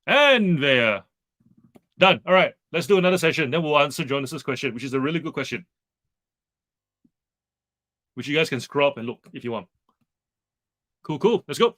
And there. Done. All right, let's do another session. Then we'll answer Jonas's question, which is a really good question, which you guys can scroll up and look if you want. Cool. Let's go.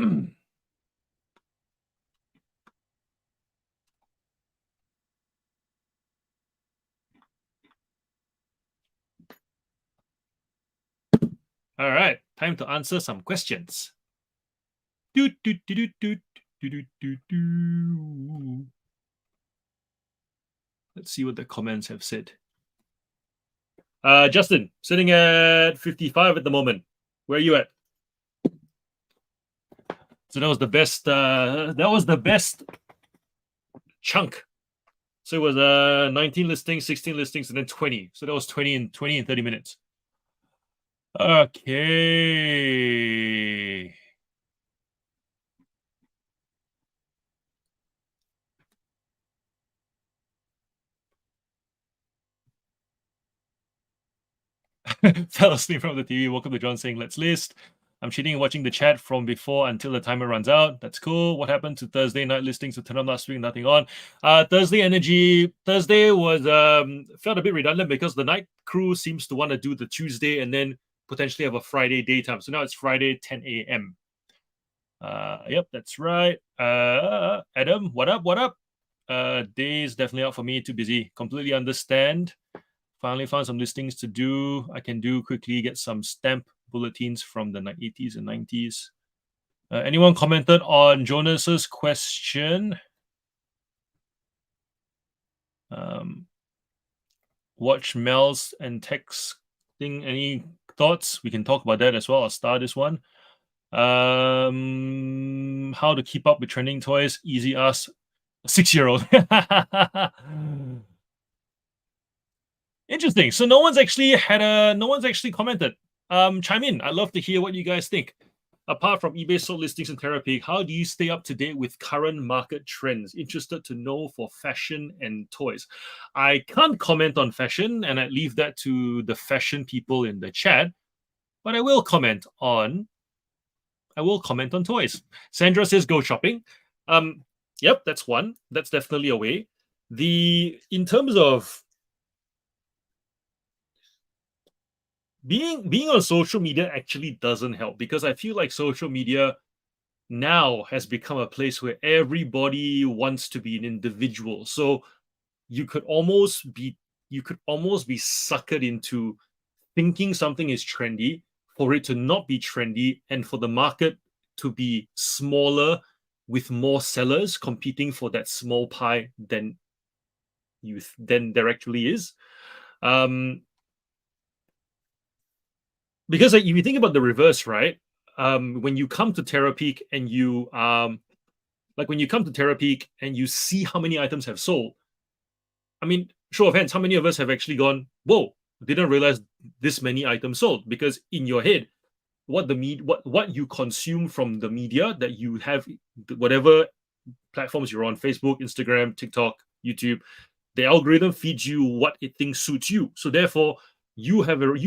All right, time to answer some questions. Let's see what the comments have said. Justin, sitting at 55 at the moment. Where are you at? So that was the best. That was the best chunk. So it was 19 listings, 16 listings, and then 20. So that was 20 in 30 minutes. Okay. Fell asleep from the TV. Woke up to John saying, "Let's list." I'm cheating and watching the chat from before until the timer runs out. That's cool. What happened to Thursday night listings to turn on last week? Nothing on. Thursday was felt a bit redundant because the night crew seems to want to do the Tuesday and then potentially have a Friday daytime. So now it's Friday 10 a.m. Yep, that's right. Adam, what up? What up? Days definitely out for me. Too busy. Completely understand. Finally found some listings to do. I can do quickly, get some stamp bulletins from the 80s and 90s. Anyone commented on Jonas's question? Watch Mel's and texting. Any thoughts? We can talk about that as well. I'll start this one. How to keep up with trending toys? Easy ask. 6-year-old. Interesting. So no one's actually commented. Chime in. I'd love to hear what you guys think. Apart from eBay sold listings and Terapeak, how do you stay up to date with current market trends? Interested to know for fashion and toys. I can't comment on fashion, and I leave that to the fashion people in the chat. But I will comment on toys. Sandra says go shopping. Yep, that's one. That's definitely a way. In terms of being on social media actually doesn't help, because I feel like social media now has become a place where everybody wants to be an individual. So you could almost be suckered into thinking something is trendy for it to not be trendy, and for the market to be smaller with more sellers competing for that small pie than there actually is. Because if you think about the reverse, right? When you come to Terapeak and you see how many items have sold, I mean, show of hands, how many of us have actually gone, whoa, didn't realize this many items sold? Because in your head, what you consume from the media that you have, whatever platforms you're on, Facebook, Instagram, TikTok, YouTube, the algorithm feeds you what it thinks suits you. So therefore, you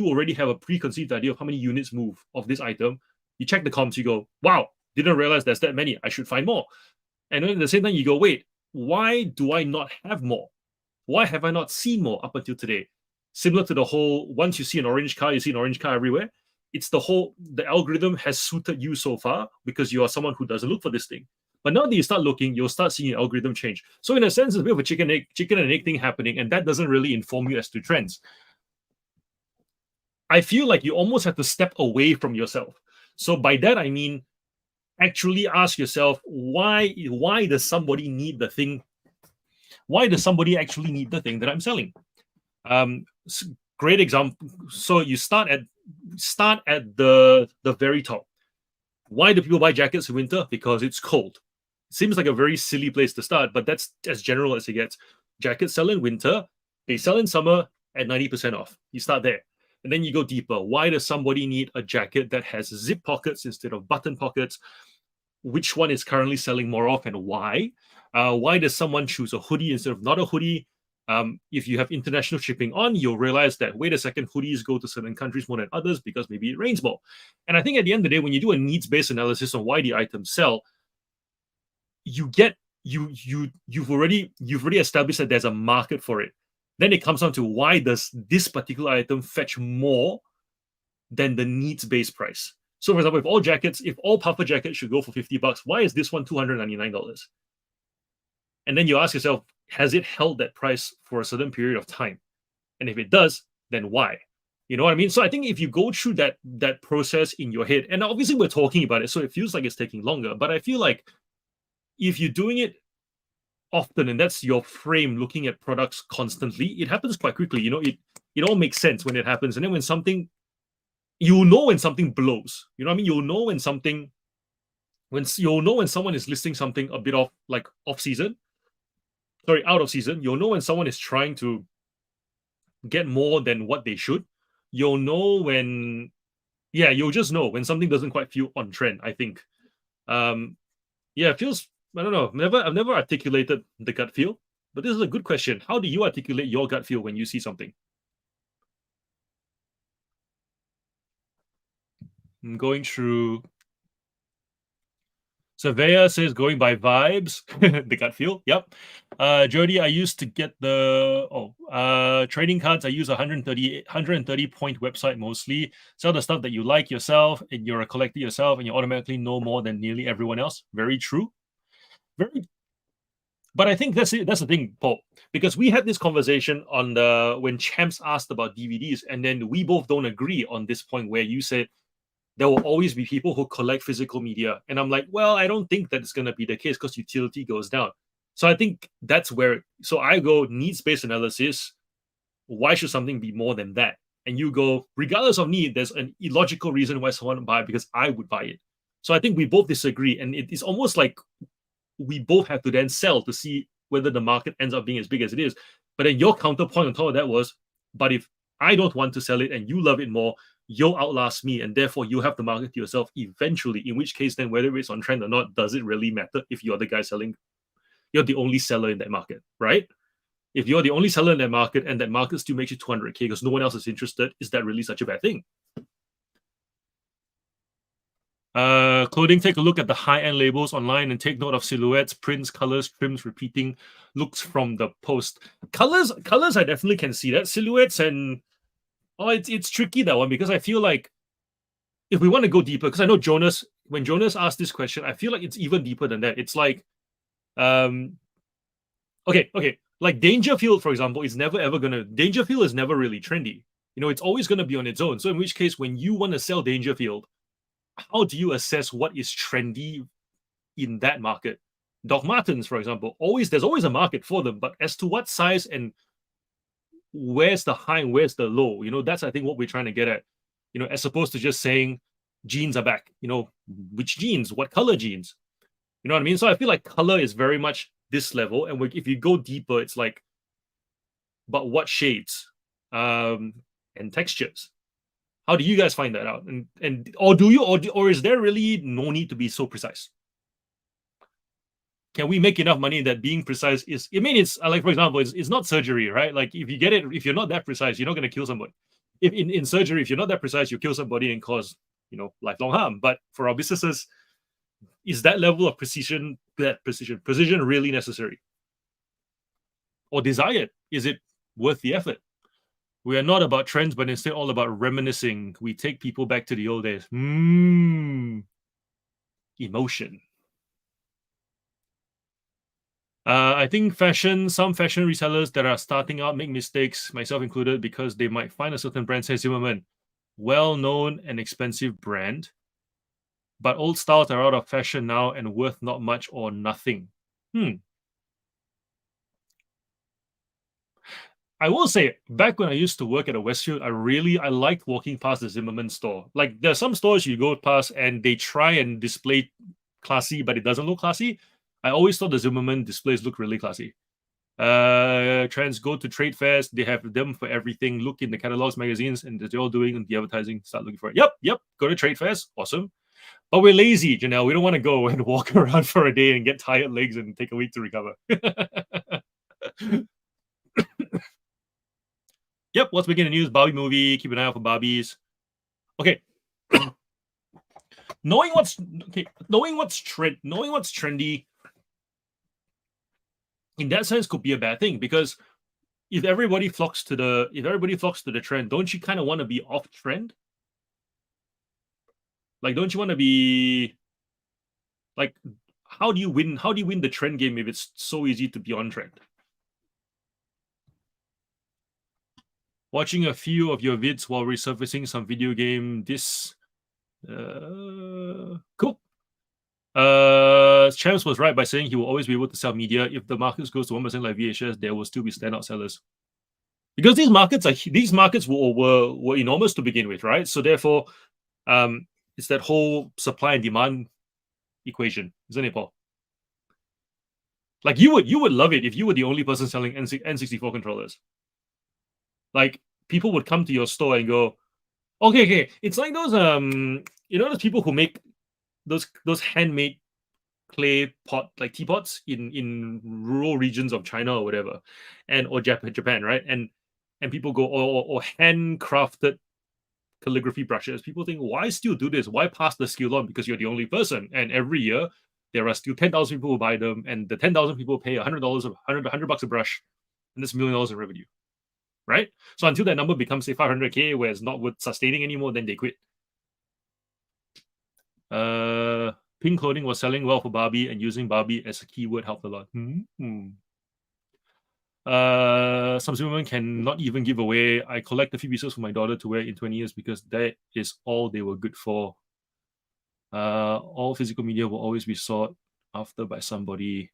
already have a preconceived idea of how many units move of this item. You check the comps, you go, wow, didn't realize there's that many. I should find more. And then at the same time, you go, wait, why do I not have more? Why have I not seen more up until today? Similar to the whole, once you see an orange car, you see an orange car everywhere. It's the algorithm has suited you so far because you are someone who doesn't look for this thing. But now that you start looking, you'll start seeing your algorithm change. So in a sense, it's a bit of a chicken and egg thing happening, and that doesn't really inform you as to trends. I feel like you almost have to step away from yourself. So by that, I mean, actually ask yourself, why does somebody need the thing? Why does somebody actually need the thing that I'm selling? Great example. So you start at the very top. Why do people buy jackets in winter? Because it's cold. Seems like a very silly place to start, but that's as general as it gets. Jackets sell in winter, they sell in summer at 90% off. You start there. And then you go deeper. Why does somebody need a jacket that has zip pockets instead of button pockets? Which one is currently selling more of, and why? Why does someone choose a hoodie instead of not a hoodie? If you have international shipping on, you'll realize that, wait a second, hoodies go to certain countries more than others because maybe it rains more. And I think at the end of the day, when you do a needs-based analysis on why the items sell, you've already established that there's a market for it. Then it comes down to, why does this particular item fetch more than the needs-based price? So, for example, if all puffer jackets should go for $50, why is this one $299? And then you ask yourself, has it held that price for a certain period of time? And if it does, then why? You know what I mean? So I think if you go through that process in your head, and obviously we're talking about it, so it feels like it's taking longer. But I feel like if you're doing it often and that's your frame looking at products constantly, it happens quite quickly. It all makes sense when it happens. And then when something when something blows. You know what I mean? You'll know when someone is listing something a bit off season. Sorry, out of season. You'll know when someone is trying to get more than what they should. You'll just know when something doesn't quite feel on trend, I think. It feels, I don't know. I've never articulated the gut feel, but this is a good question. How do you articulate your gut feel when you see something? I'm going through. Surveyor says going by vibes, the gut feel. Yep. Jody, I used to get trading cards. I use 130 point website mostly. Sell the stuff that you like yourself, and you're a collector yourself, and you automatically know more than nearly everyone else. Very true. But I think that's it. That's the thing, Paul, because we had this conversation when Champs asked about DVDs, and then we both don't agree on this point where you said there will always be people who collect physical media. And I'm like, well, I don't think that it's going to be the case because utility goes down. So I think that's so I go needs-based analysis. Why should something be more than that? And you go, regardless of need, there's an illogical reason why someone would buy it because I would buy it. So I think we both disagree. And it is almost like we both have to then sell to see whether the market ends up being as big as it is. But then your counterpoint on top of that was, but if I don't want to sell it and you love it more, you'll outlast me, and therefore you have the market to yourself eventually, in which case then whether it's on trend or not, does it really matter if you're the guy selling? You're the only seller in that market, right? If you're the only seller in that market and that market still makes you 200K because no one else is interested, is that really such a bad thing? Clothing, take a look at the high-end labels online and take note of silhouettes, prints, colors, trims, repeating looks from the post. Colors I definitely can see that. Silhouettes and it's tricky, that one, because I feel like if we want to go deeper, because I know when Jonas asked this question, I feel like it's even deeper than that. It's like, okay, like Dangerfield, for example, Dangerfield is never really trendy. It's always going to be on its own. So in which case, when you want to sell Dangerfield, how do you assess what is trendy in that market? Doc Martens, for example, there's always a market for them, but as to what size and where's the high and where's the low, that's I think what we're trying to get at, as opposed to just saying jeans are back, which jeans, what color jeans, you know what I mean? So I feel like color is very much this level, and if you go deeper, it's like, but what shades and textures? How do you guys find that out? Or is there really no need to be so precise? Can we make enough money that being precise is? I mean, it's like, for example, it's not surgery, right? Like if you're not that precise, you're not going to kill somebody. If in surgery, if you're not that precise, you kill somebody and cause lifelong harm. But for our businesses, is that level of precision really necessary or desired? Is it worth the effort? We are not about trends, but instead all about reminiscing. We take people back to the old days. Emotion. I think some fashion resellers that are starting out make mistakes, myself included, because they might find a certain brand, says Zimmerman, well-known and expensive brand, but old styles are out of fashion now and worth not much or nothing. I will say, back when I used to work at a Westfield, I liked walking past the Zimmerman store. Like, there are some stores you go past and they try and display classy, but it doesn't look classy. I always thought the Zimmerman displays look really classy. Trends, go to trade fairs. They have them for everything. Look in the catalogs, magazines, and they're all doing the advertising. Start looking for it. Yep. Go to trade fairs. Awesome. But we're lazy, Janelle. We don't want to go and walk around for a day and get tired legs and take a week to recover. Yep, what's big in the news? Barbie movie. Keep an eye out for Barbies. Okay. Knowing what's trendy in that sense could be a bad thing, because if everybody flocks to the trend, don't you kind of want to be off trend? Like, don't you want to be like, how do you win? How do you win the trend game if it's so easy to be on trend? Watching a few of your vids while resurfacing some video game. This cool. Champs was right by saying he will always be able to sell media. If the market goes to 1% like VHS, there will still be standout sellers. Because these markets were enormous to begin with, right? So therefore, it's that whole supply and demand equation, isn't it, Paul? Like you would love it if you were the only person selling N64 controllers. Like people would come to your store and go, okay, it's like those those people who make those handmade clay pot like teapots in rural regions of China or whatever, or Japan, right? And people go or handcrafted calligraphy brushes. People think, why still do this? Why pass the skill on? Because you're the only person. And every year there are still 10,000 people who buy them, and the 10,000 people pay $100, $100 a brush, and that's $1 million in revenue, right? So until that number becomes say 500K, where it's not worth sustaining anymore, then they quit. Pink clothing was selling well for Barbie, and using Barbie as a keyword helped a lot. Some women cannot even give away. I collect a few pieces for my daughter to wear in 20 years because that is all they were good for. All physical media will always be sought after by somebody.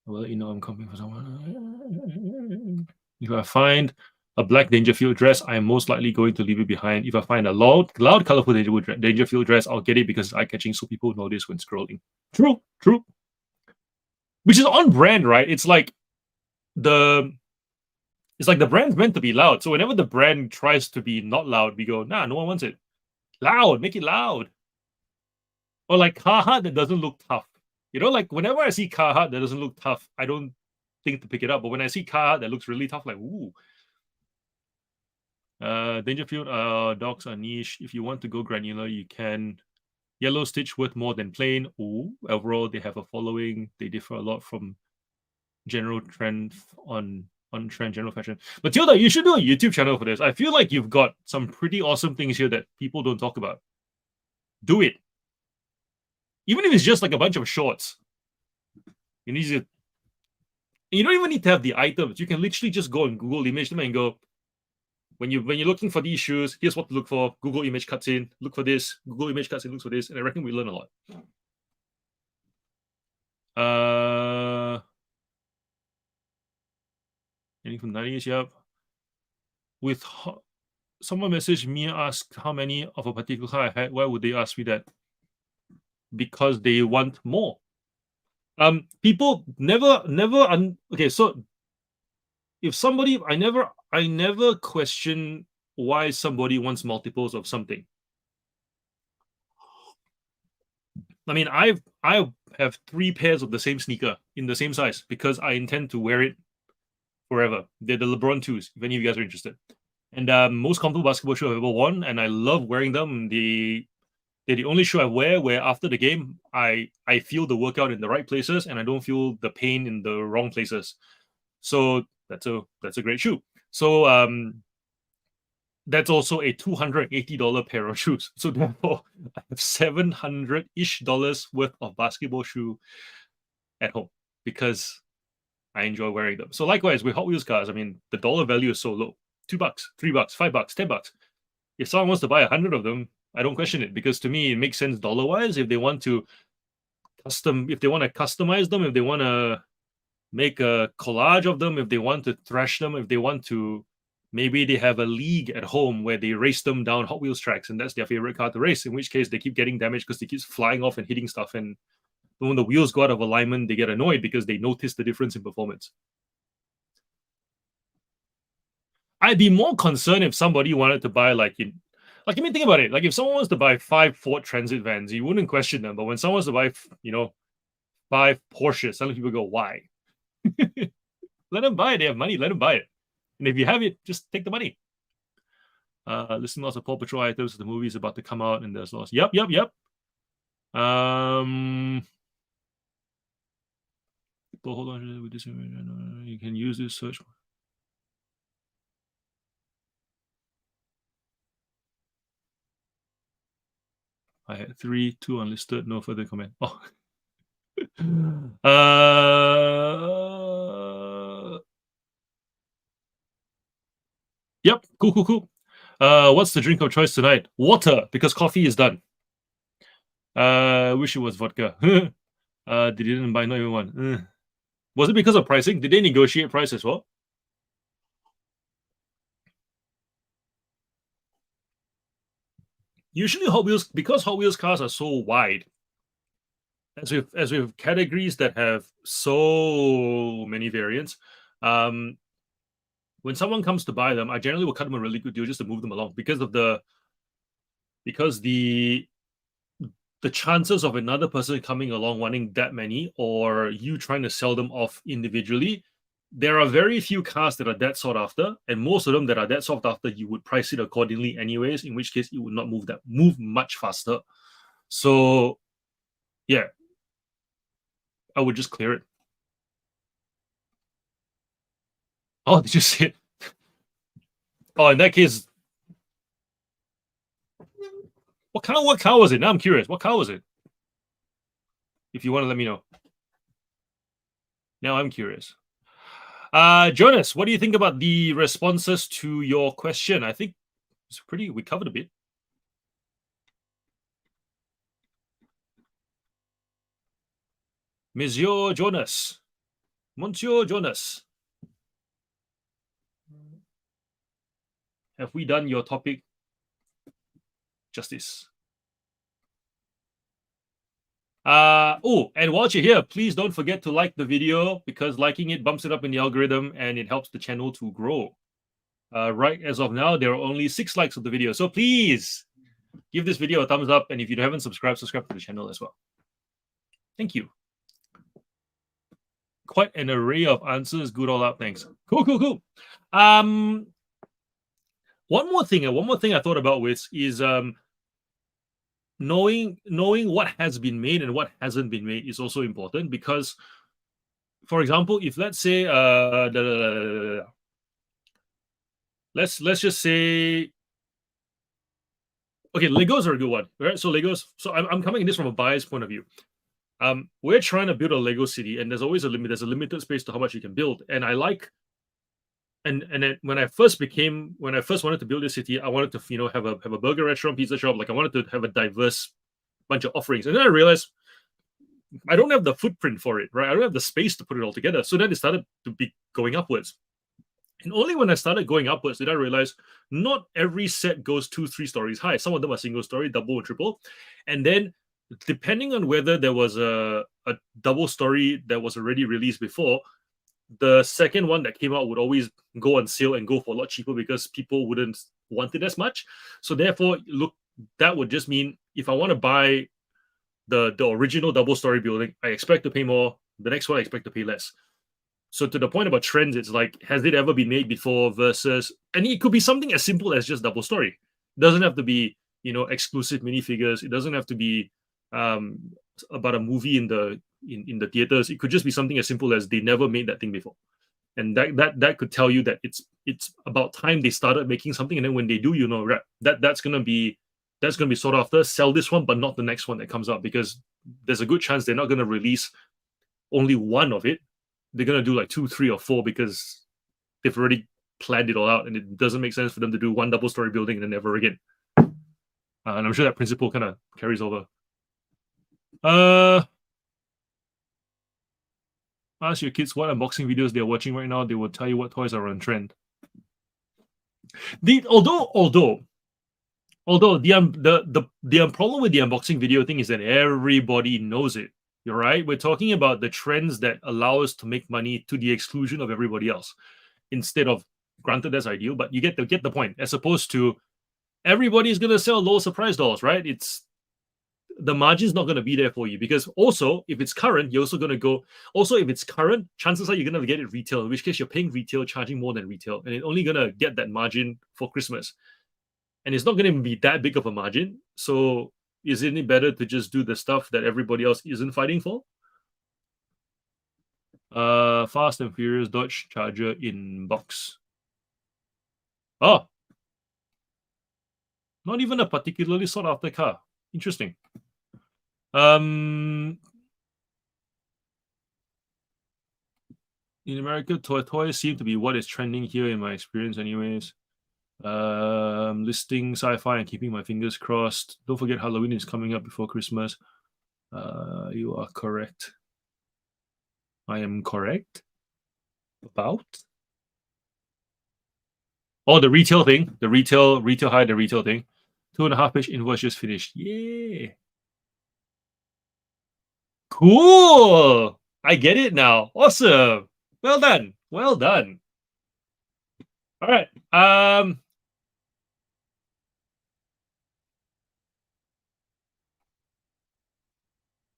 Well, I'm coming for someone. If I find a black Dangerfield dress, I'm most likely going to leave it behind. If I find a loud, colorful Dangerfield dress, I'll get it because it's eye-catching, so people notice when scrolling. True. Which is on brand, right? It's like the brand's meant to be loud. So whenever the brand tries to be not loud, we go, nah, no one wants it. Loud, make it loud. Or like Carhartt that doesn't look tough. Like whenever I see Carhartt that doesn't look tough, I don't think to pick it up. But when I see Carhartt that looks really tough, like, ooh. Dangerfield dogs are niche. If you want to go granular, you can. Yellow Stitch worth more than plain. Ooh, overall, they have a following. They differ a lot from general trend on trend, general fashion. Matilda, you should do a YouTube channel for this. I feel like you've got some pretty awesome things here that people don't talk about. Do it. Even if it's just like a bunch of shorts. You don't even need to have the items. You can literally just go and Google image them and go, when you're looking for these shoes, here's what to look for. Google image cuts in, look for this. Google image cuts in, looks for this. And I reckon we learn a lot. Anything from 90s? Yep. With someone messaged me, asked how many of a particular car I had. Why would they ask me that? Because they want more. People never okay, so if somebody I never question why somebody wants multiples of something. I mean, I have 3 pairs of the same sneaker in the same size because I intend to wear it forever. They're the LeBron 2s, if any of you guys are interested. And most comfortable basketball shoe I've ever worn, and I love wearing them. They're the only shoe I wear where after the game I feel the workout in the right places and I don't feel the pain in the wrong places. So that's a great shoe. So that's also a $280 pair of shoes. So therefore, I have $700-ish worth of basketball shoe at home because I enjoy wearing them. So likewise with Hot Wheels cars, I mean the dollar value is so low. $2, $3, $5, $10. If someone wants to buy 100 of them, I don't question it because to me it makes sense dollar-wise. If they want to customize them, if they want to make a collage of them, if they want to thrash them, if they want to, maybe they have a league at home where they race them down Hot Wheels tracks and that's their favorite car to race, in which case they keep getting damaged because they keep flying off and hitting stuff, and when the wheels go out of alignment, they get annoyed because they notice the difference in performance. I'd be more concerned if somebody wanted to buy I mean, think about it. Like if someone wants to buy 5 Ford Transit vans, you wouldn't question them. But when someone wants to buy, 5 Porsches, some people go, why? Let them buy it. They have money. Let them buy it. And if you have it, just take the money. Listing lots of Paw Patrol items. The movie is about to come out, and there's lots. Yep. But hold on. With this, you can use this search. I had 3, 2 unlisted, no further comment. Oh. Yep, cool. What's the drink of choice tonight? Water, because coffee is done. Wish it was vodka. They didn't buy, not even one. Was it because of pricing? Did they negotiate price as well? Usually Hot Wheels, because Hot Wheels cars are so wide, as with categories that have so many variants, when someone comes to buy them, I generally will cut them a really good deal just to move them along because the chances of another person coming along wanting that many or you trying to sell them off individually, there are very few cars that are that sought after, and most of them that are that sought after, you would price it accordingly anyways, in which case it would not move much faster. So yeah, I would just clear it. Oh, did you see it? Oh, in that case, what car was it? Now I'm curious. What car was it? If you want to let me know. Now I'm curious. Jonas, what do you think about the responses to your question? I think it's we covered a bit. Monsieur Jonas. Monsieur Jonas. Have we done your topic justice? And while you're here, please don't forget to like the video because liking it bumps it up in the algorithm and it helps the channel to grow. Right as of now, there are only 6 likes of the video. So please give this video a thumbs up. And if you haven't subscribed, subscribe to the channel as well. Thank you. Quite an array of answers. Good all up. Thanks. Cool. One more thing I thought about is knowing what has been made and what hasn't been made is also important because, for example, if let's say let's just say, okay, Legos are a good one, right? So Legos. So I'm coming at this from a biased point of view. We're trying to build a Lego city, and there's always a limit. There's a limited space to how much you can build, and I like. And then when I first wanted to build this city, I wanted to have a burger restaurant, pizza shop. Like I wanted to have a diverse bunch of offerings, and then I realized I don't have the footprint for it, right? I don't have the space to put it all together. So then it started to be going upwards. And only when I started going upwards did I realize not every set goes 2-3 stories high. Some of them are single story, double, and triple. And then depending on whether there was a double story that was already released before, the second one that came out would always go on sale and go for a lot cheaper because people wouldn't want it as much. So therefore, look, that would just mean if I want to buy the original double story building, I expect to pay more. The next one I expect to pay less. So to the point about trends, it's like, has it ever been made before versus, and it could be something as simple as just double story. It doesn't have to be, exclusive minifigures. It doesn't have to be about a movie in the theaters. It could just be something as simple as they never made that thing before. And that could tell you that it's about time they started making something. And then when they do, that's gonna be sought after. Sell this one, but not the next one that comes out, because there's a good chance they're not gonna release only one of it. They're gonna do like 2, 3, or 4 because they've already planned it all out, and it doesn't make sense for them to do one double story building and then never again. And I'm sure that principle kind of carries over. Ask your kids what unboxing videos they're watching right now. They will tell you what toys are on trend. Although the problem with the unboxing video thing is that everybody knows it. You're right. We're talking about the trends that allow us to make money to the exclusion of everybody else. Instead of, granted, that's ideal, but you get the point. As opposed to everybody's gonna sell low surprise dolls, right? The margin's not going to be there for you, because also if it's current, you're also going to go. Also, if it's current, chances are you're going to get it retail, in which case you're paying retail, charging more than retail, and it's only going to get that margin for Christmas. And it's not going to be that big of a margin. So isn't it better to just do the stuff that everybody else isn't fighting for? Fast and Furious Dodge Charger in box. Oh, not even a particularly sought after car. Interesting. In America, toys seem to be what is trending here in my experience, anyways. Listing sci-fi and keeping my fingers crossed. Don't forget Halloween is coming up before Christmas. You are correct. I am correct about. Oh, the retail thing, the retail high, the retail thing. 2.5 page invoice just finished. Yeah, cool. I get it now. Awesome. Well done. Well done. All right.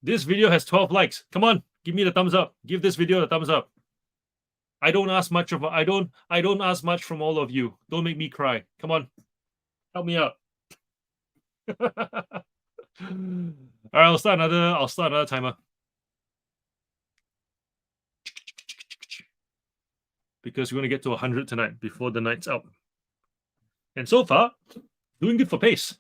This video has 12 likes. Come on, give me the thumbs up. Give this video the thumbs up. I don't ask much from all of you. Don't make me cry. Come on. Help me out. All right, I'll start another timer. Because we're going to get to 100 tonight before the night's out. And so far, doing good for pace.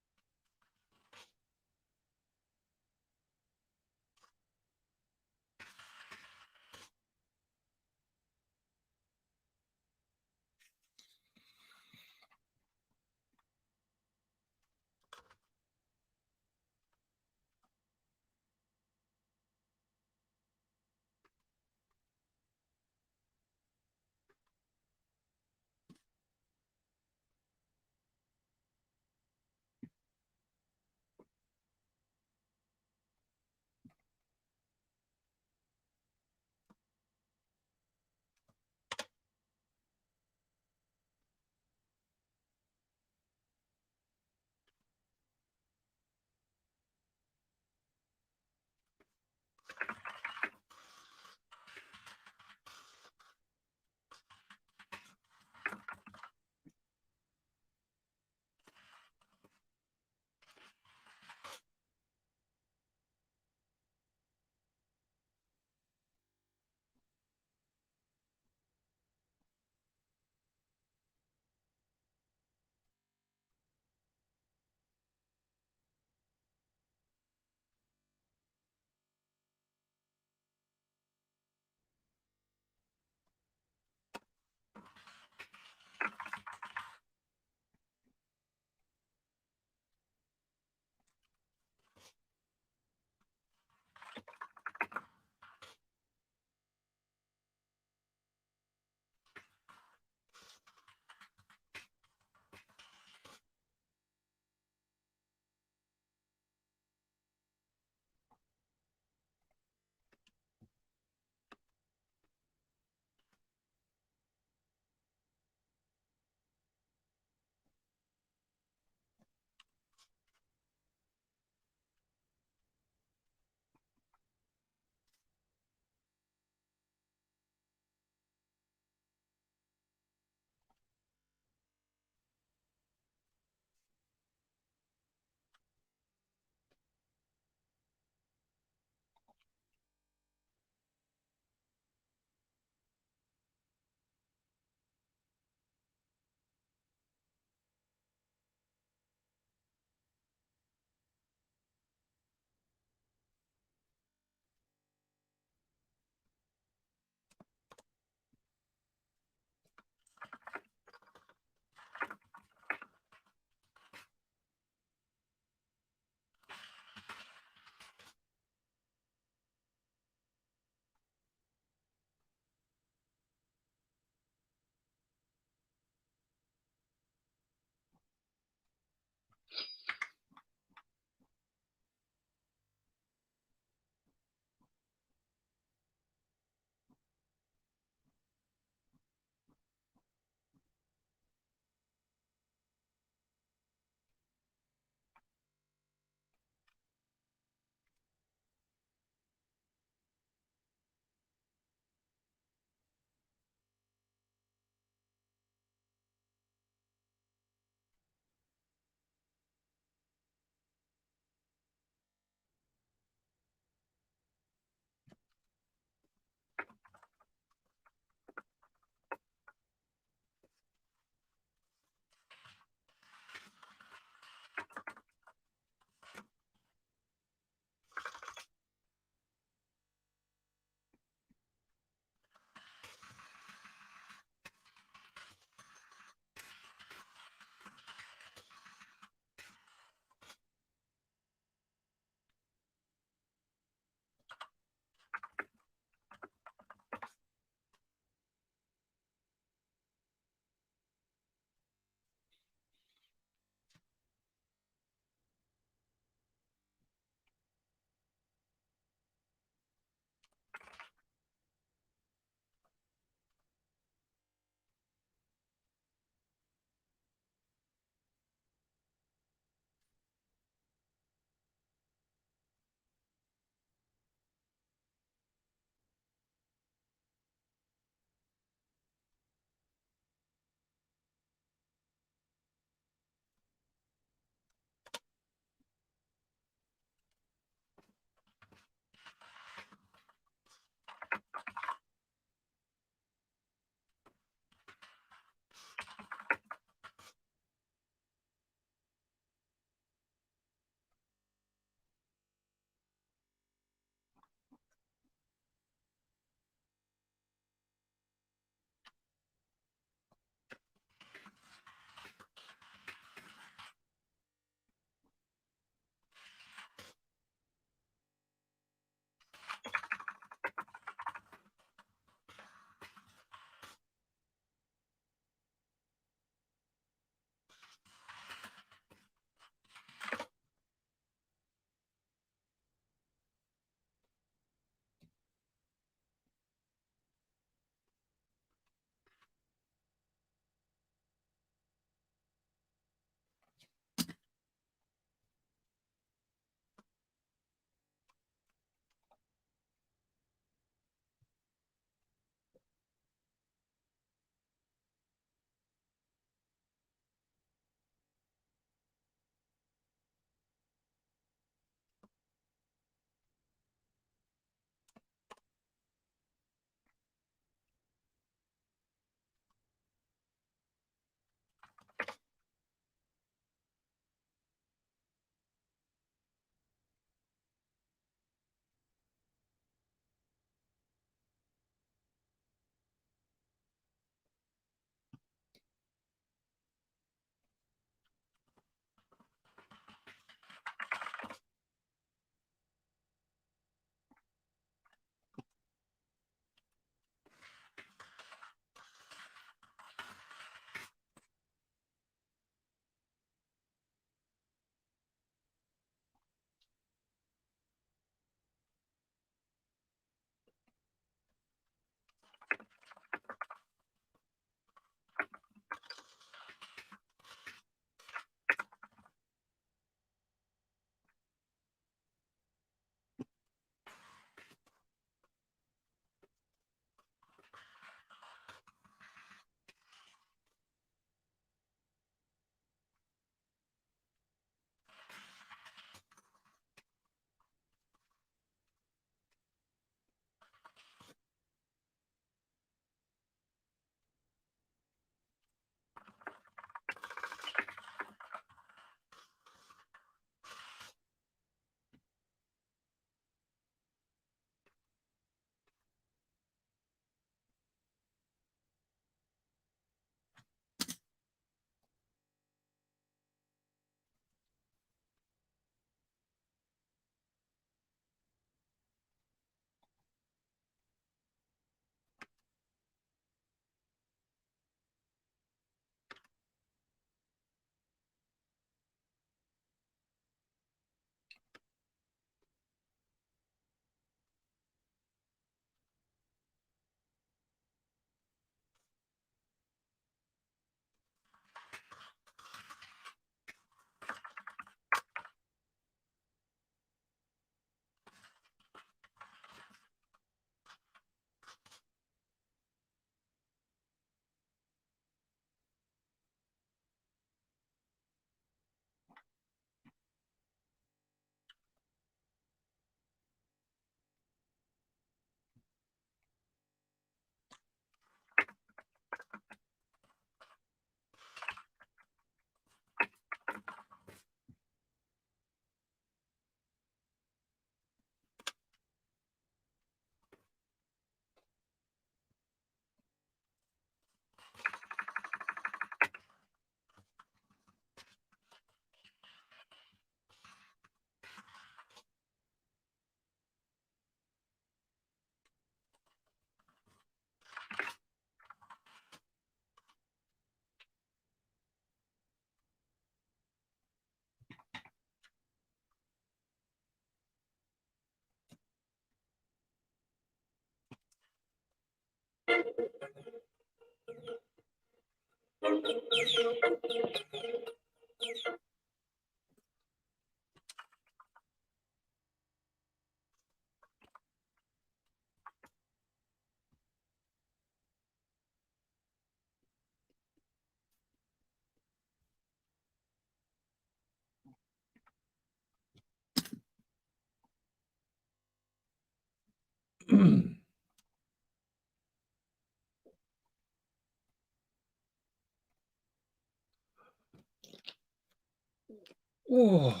Oh.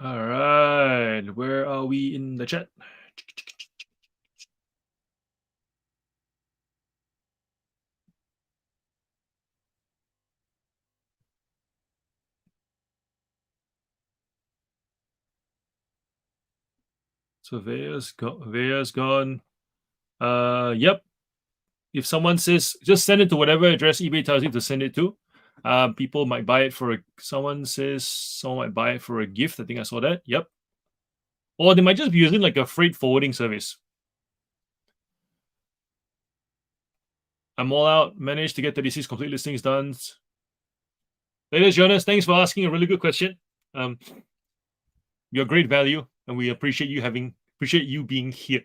All right, where are we in the chat? So Vea's gone. Yep. If someone says just send it to whatever address eBay tells you to send it to, people might buy it for someone says someone might buy it for a gift. I think I saw that. Yep. Or they might just be using like a freight forwarding service. I'm all out. Managed to get 36 complete listings done. Ladies, Jonas, thanks for asking a really good question. You're great value, and we appreciate you being here.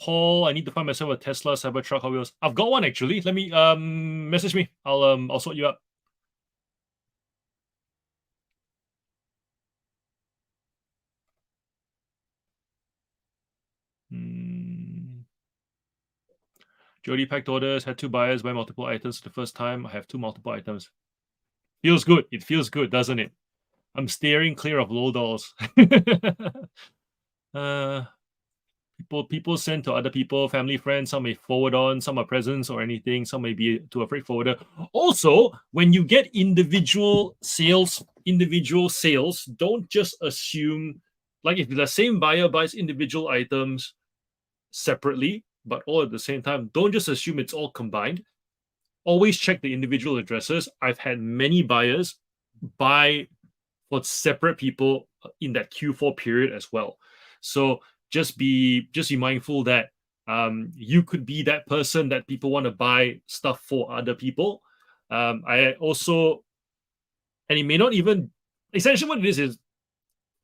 Paul, I need to find myself a Tesla Cybertruck Hot Wheels. I've got one actually. Let me message me. I'll sort you out. Jody packed orders, had 2 buyers buy multiple items the first time. I have 2 multiple items. Feels good. It feels good, doesn't it? I'm steering clear of low dolls. People send to other people, family, friends. Some may forward on, some are presents or anything. Some may be to a freight forwarder. Also, when you get individual sales, don't just assume, like if the same buyer buys individual items separately, but all at the same time, don't just assume it's all combined. Always check the individual addresses. I've had many buyers buy for separate people in that Q4 period as well. So just be mindful that you could be that person that people want to buy stuff for other people. I also, and it may not even, essentially what it is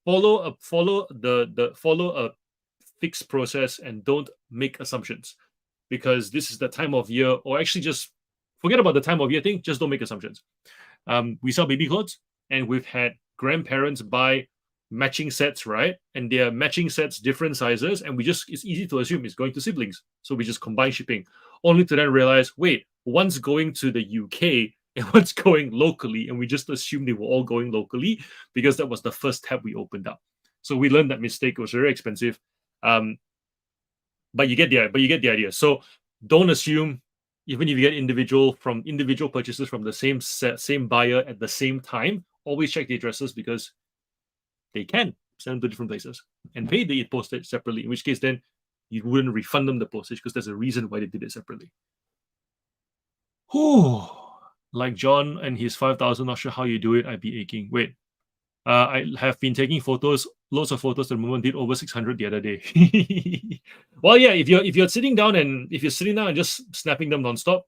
follow a fixed process and don't make assumptions, because this is the time of year, or actually just forget about the time of year thing. Just don't make assumptions. We sell baby clothes, and we've had grandparents buy matching sets, right? And they're matching sets, different sizes, and it's easy to assume it's going to siblings. So we just combine shipping, only to then realize, wait, one's going to the UK and one's going locally, and we just assumed they were all going locally because that was the first tab we opened up. So we learned that mistake. It was very expensive. But you get the idea. So don't assume, even if you get individual purchases from the same buyer at the same time. Always check the addresses, because they can send them to different places and pay the postage separately. In which case, then you wouldn't refund them the postage, because there's a reason why they did it separately. Whew. Like John and his 5,000. Not sure how you do it. I'd be aching. Wait. I have been taking photos, lots of photos. The moment did over 600 the other day. Well, yeah, if you're sitting down and just snapping them nonstop,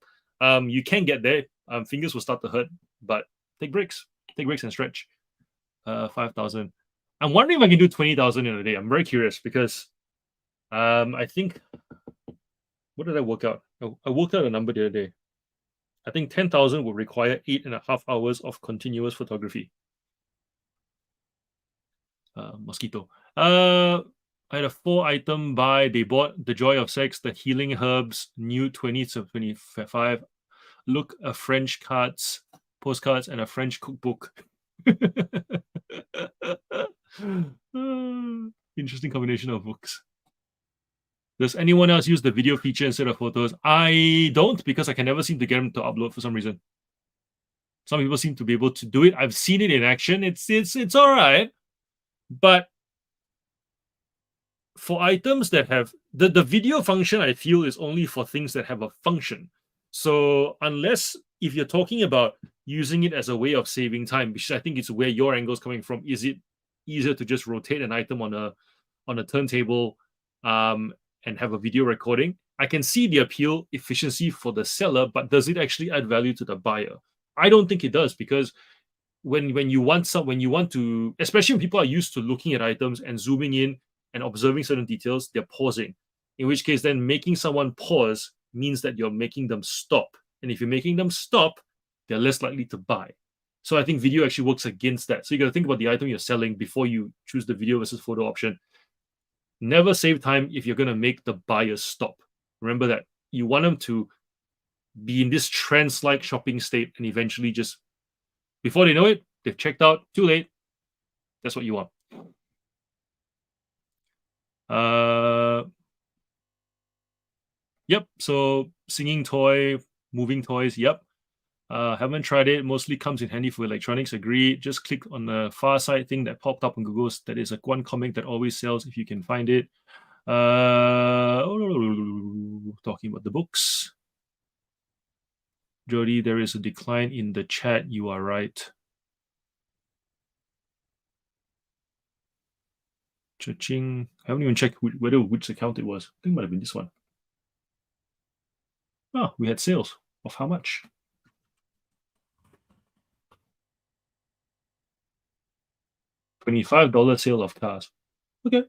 you can get there. Fingers will start to hurt, but take breaks and stretch. 5,000. I'm wondering if I can do 20,000 in a day. I'm very curious, because I think, what did I work out? I worked out a number the other day. I think 10,000 would require 8.5 hours of continuous photography. Mosquito. I had a 4-item buy. They bought The Joy of Sex, The Healing Herbs, new 20 to 25. Look, a French postcards, and a French cookbook. Interesting combination of books. Does anyone else use the video feature instead of photos? I don't, because I can never seem to get them to upload for some reason. Some people seem to be able to do it. I've seen it in action. It's all right. But for items that have the video function, I feel is only for things that have a function. So unless if you're talking about using it as a way of saving time, which I think is where your angle is coming from, is it easier to just rotate an item on a turntable and have a video recording? I can see the appeal, efficiency for the seller, but does it actually add value to the buyer? I don't think it does, because when you want to, especially when people are used to looking at items and zooming in and observing certain details, they're pausing. In which case, then making someone pause means that you're making them stop. And if you're making them stop, they're less likely to buy. So I think video actually works against that. So you got to think about the item you're selling before you choose the video versus photo option. Never save time if you're going to make the buyer stop. Remember that. You want them to be in this trance-like shopping state, and eventually just, before they know it, they've checked out. Too late. That's what you want. Yep. So singing toy, moving toys. Yep. Haven't tried it. Mostly comes in handy for electronics. Agree. Just click on the far side thing that popped up on Google. That is one comic that always sells if you can find it. Talking about the books. Jody, there is a decline in the chat. You are right. Cha-ching. I haven't even checked which account it was. I think it might have been this one. Oh, we had sales. Of how much? $25 sale of cars. Okay.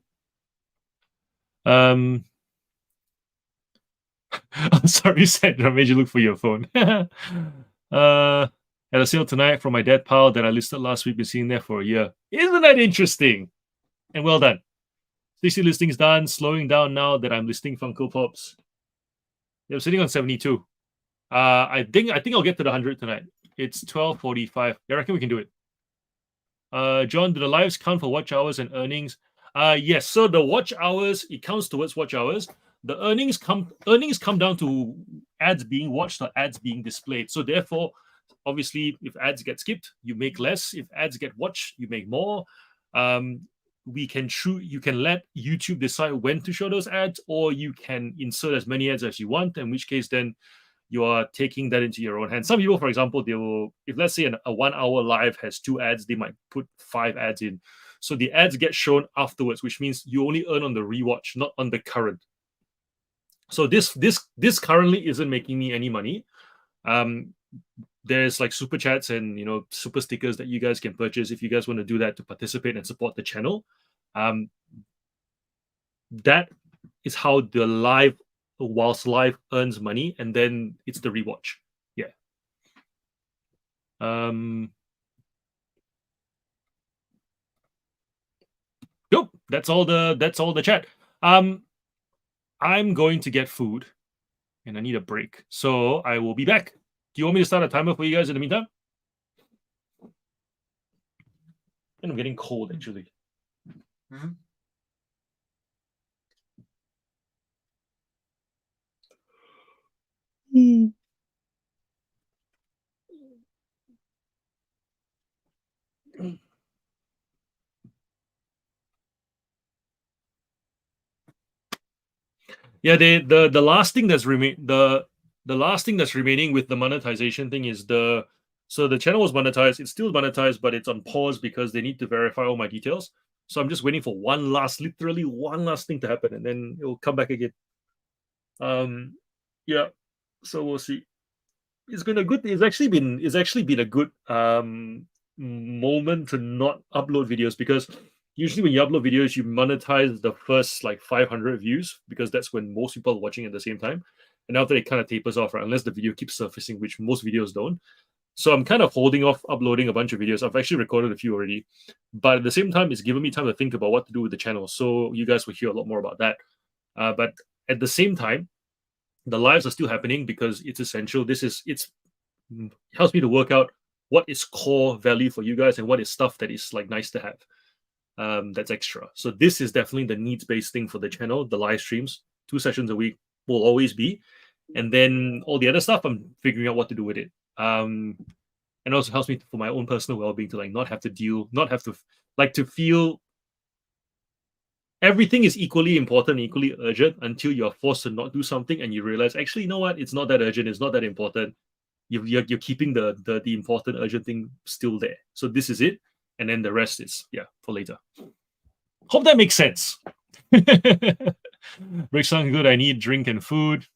I'm sorry, Sandra, made you look for your phone. At a sale tonight from my dad pile that I listed last week, been sitting there for a year. Isn't that interesting? And well done. 60 listings done, slowing down now that I'm listing Funko Pops. I'm sitting on 72. I think I'll get to the 100 tonight. It's 12:45. I reckon we can do it. John, do the lives count for watch hours and earnings? Yes. So the watch hours, it counts towards watch hours. The earnings come down to ads being watched or ads being displayed. So therefore, obviously, if ads get skipped, you make less. If ads get watched, you make more. You can let YouTube decide when to show those ads, or you can insert as many ads as you want, in which case then you are taking that into your own hands. Some people, for example, they will, if let's say a 1 hour live has 2 ads, they might put 5 ads in. So the ads get shown afterwards, which means you only earn on the rewatch, not on the current. So this currently isn't making me any money. There's like super chats and super stickers that you guys can purchase if you guys want to do that to participate and support the channel. That is how the live, whilst live, earns money, and then it's the rewatch. Yeah. Nope. That's all the chat. I'm going to get food, and I need a break, so I will be back. Do you want me to start a timer for you guys in the meantime? And I'm getting cold, actually. Mm-hmm. Yeah, the last thing that's the last thing that's remaining with the monetization thing is the channel was monetized. It's still monetized, but it's on pause because they need to verify all my details. So I'm just waiting for literally one last thing to happen, and then it will come back again. Yeah. So we'll see. It's actually been a good moment to not upload videos, because usually when you upload videos, you monetize the first like 500 views, because that's when most people are watching at the same time. And after it kind of tapers off, right? Unless the video keeps surfacing, which most videos don't. So I'm kind of holding off uploading a bunch of videos. I've actually recorded a few already. But at the same time, it's given me time to think about what to do with the channel. So you guys will hear a lot more about that. But at the same time, the lives are still happening because it's essential. It helps me to work out what is core value for you guys and what is stuff that is like nice to have. That's extra. So this is definitely the needs-based thing for the channel. The live streams, 2 sessions a week will always be, and then all the other stuff, I'm figuring out what to do with it. And also helps me for my own personal well-being to like not have to feel everything is equally important, equally urgent, until you're forced to not do something and you realize, actually, you know what? It's not that urgent. It's not that important. you're keeping the important urgent thing still there. So this is it, and then the rest is for later. Hope that makes sense. Break sound good. I need drink and food.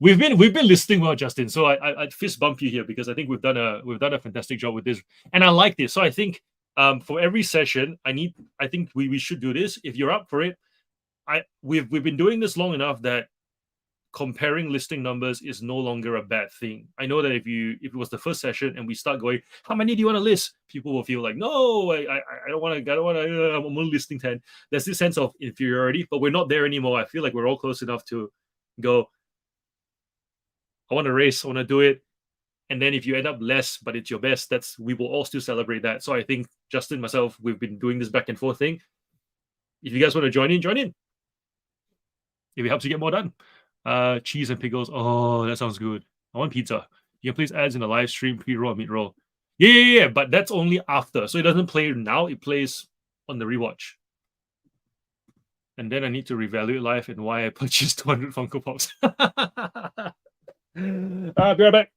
We've been listening well, Justin. So I'd fist bump you here because I think we've done a fantastic job with this, and I like this. So I think for every session, I think we should do this. If you're up for it, we've been doing this long enough that comparing listing numbers is no longer a bad thing. I know that if it was the first session and we start going, how many do you want to list? People will feel like, no, I don't want to. I'm only listing 10. There's this sense of inferiority, but we're not there anymore. I feel like we're all close enough to go, I want to race, I want to do it. And then if you end up less, but it's your best, we will all still celebrate that. So I think Justin, myself, we've been doing this back and forth thing. If you guys want to join in, join in. If it helps you get more done. Cheese and pickles. Oh, that sounds good. I want pizza. You can place ads in the live stream, pre-roll, mid-roll. Yeah. But that's only after. So it doesn't play now. It plays on the rewatch. And then I need to reevaluate life and why I purchased 200 Funko Pops. Be right back.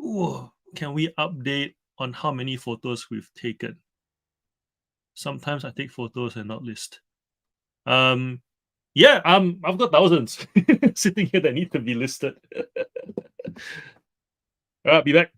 Ooh, can we update on how many photos we've taken? Sometimes I take photos and not list. I've got thousands sitting here that need to be listed. Be back.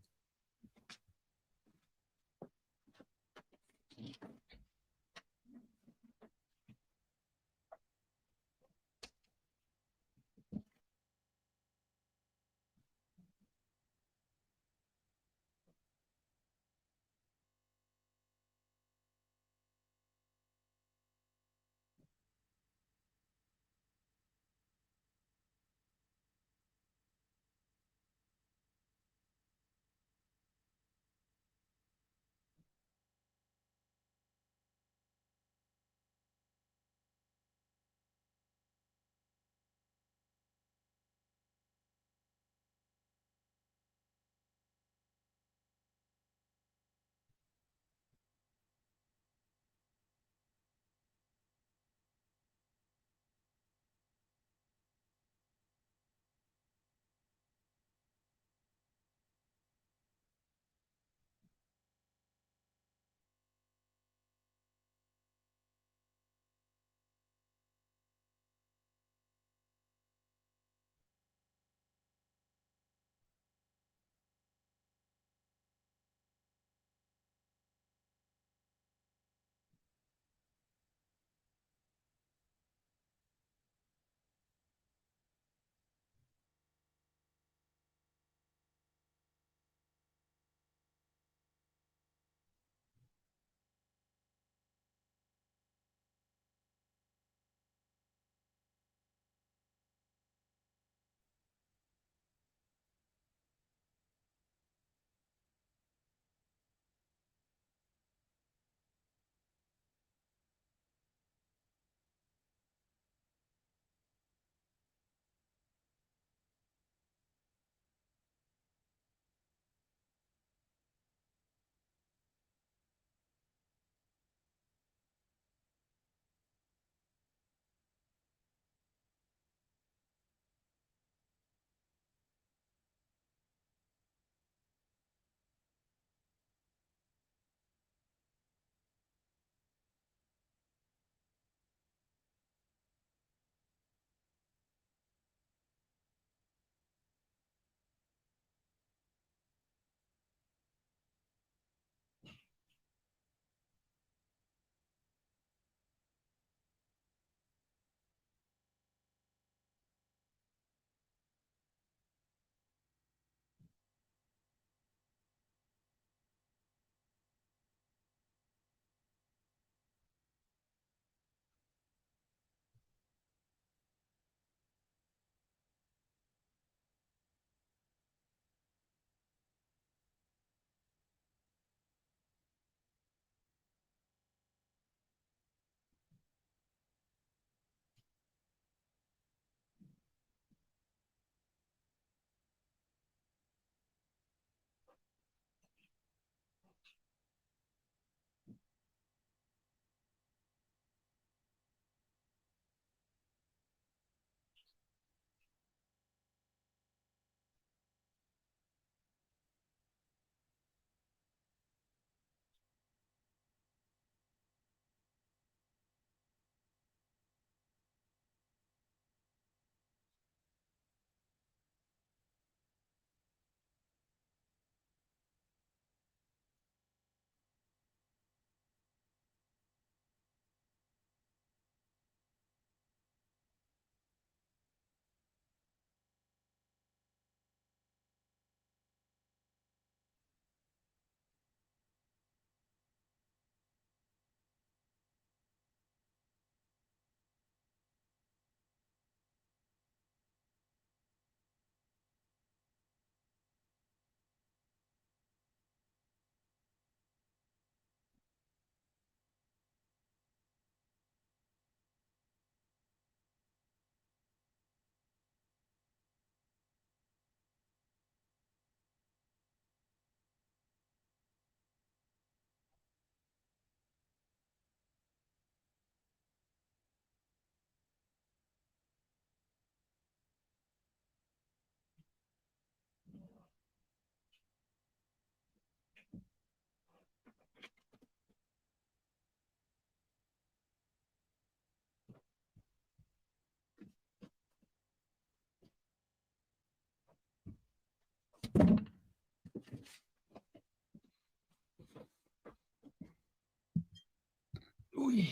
Ooh.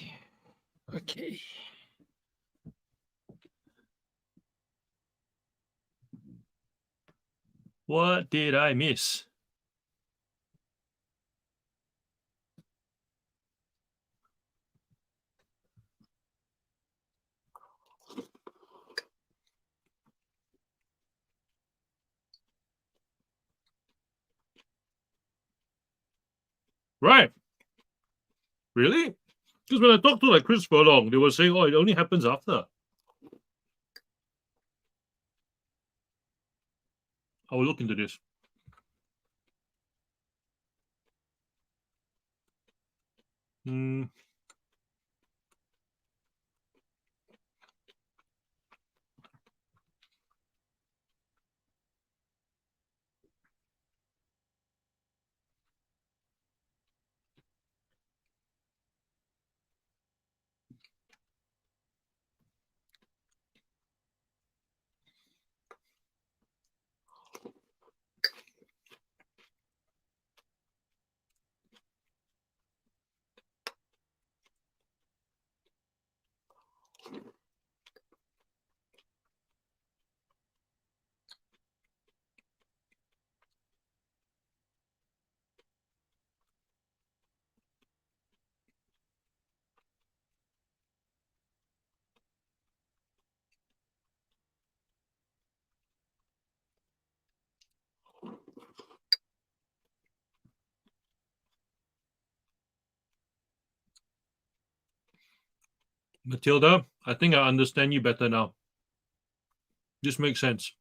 Okay. What did I miss? Right. Really? Because when I talked to like Chris Furlong, they were saying, "Oh, it only happens after." I will look into this. Hmm. Matilda, I think I understand you better now. This makes sense.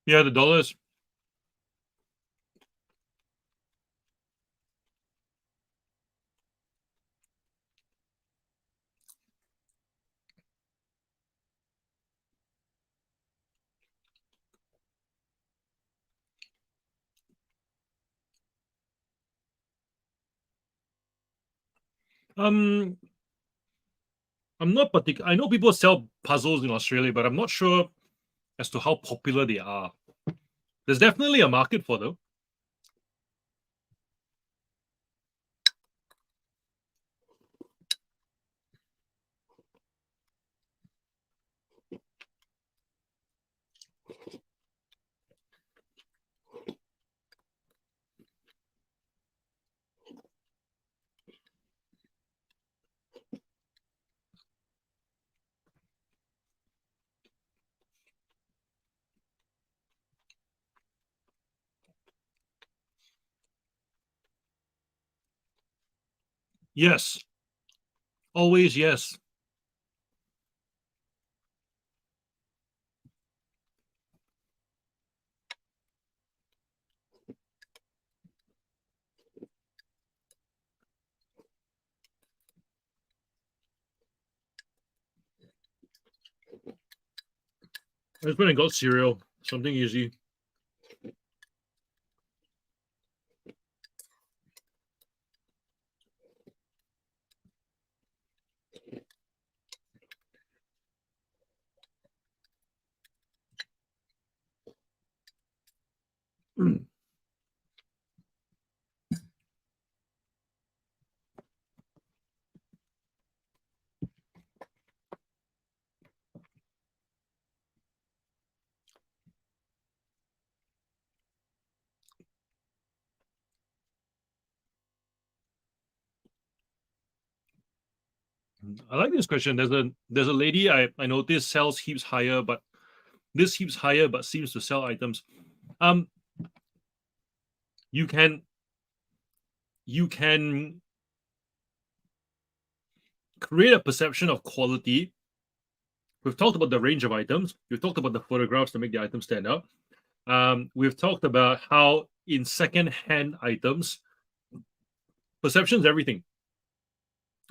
Yeah, the dollars. Um, I'm not particular. I know people sell puzzles in Australia, but I'm not sure as to how popular they are. There's definitely a market for them. Yes, always yes. I just went and got cereal, something easy. I like this question. There's a lady I noticed sells heaps higher, but this heaps higher but seems to sell items. Um, you can create a perception of quality. We've talked about the range of items. We've talked about the photographs to make the item stand out. We've talked about how in second-hand items, perception is everything.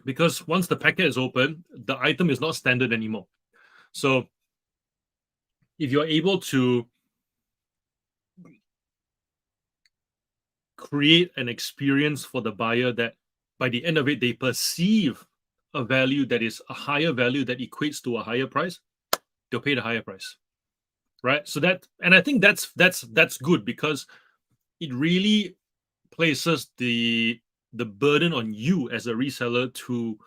Because once the packet is open, the item is not standard anymore. So if you're able to create an experience for the buyer that by the end of it, they perceive a value that is a higher value that equates to a higher price, they'll pay the higher price. Right. So that, and I think that's good because it really places the burden on you as a reseller to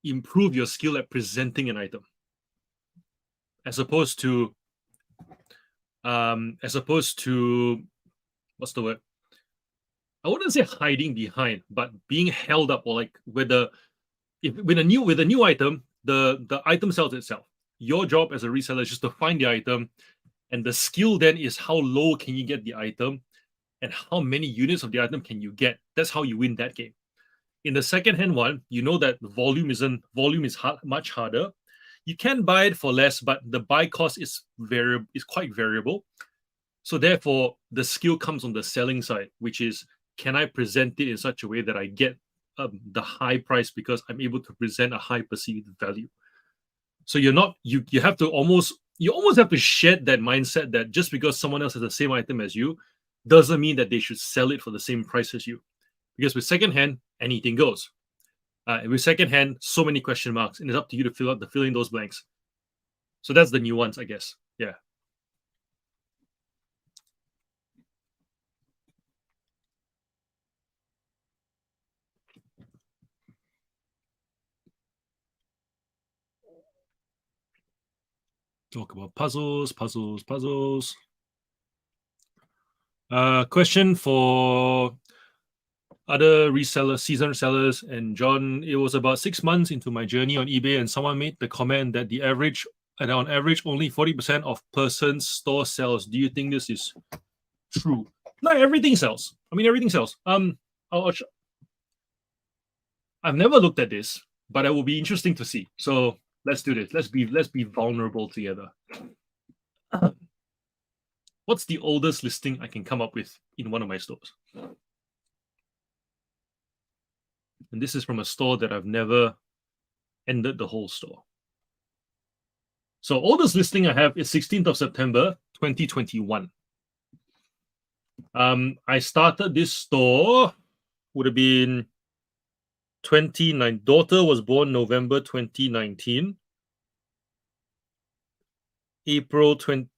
improve your skill at presenting an item, as opposed to what's the word? I wouldn't say hiding behind, but being held up, or like whether if with a new item, the item sells itself. Your job as a reseller is just to find the item, and the skill then is how low can you get the item, and how many units of the item can you get. That's how you win that game. In the second-hand one, you know that volume is much harder. You can buy it for less, but the buy cost is quite variable. So therefore, the skill comes on the selling side, which is, can I present it in such a way that I get the high price because I'm able to present a high perceived value. So you're not you almost have to shed that mindset that just because someone else has the same item as you doesn't mean that they should sell it for the same price as you. Because with secondhand, anything goes. With secondhand, so many question marks, and it's up to you to fill in those blanks. So that's the nuance, I guess. Yeah. Talk about puzzles. Question for other resellers, seasoned sellers, and John. It was about 6 months into my journey on eBay, and someone made the comment that on average, only 40% of person's store sells. Do you think this is true? Not everything sells. I mean, everything sells. I've never looked at this, but it will be interesting to see. So let's do this. Let's be vulnerable together. What's the oldest listing I can come up with in one of my stores? And this is from a store that I've never ended the whole store. So oldest listing I have is 16th of September, 2021. I started this store, would have been 29. Daughter was born November 2019. April 20,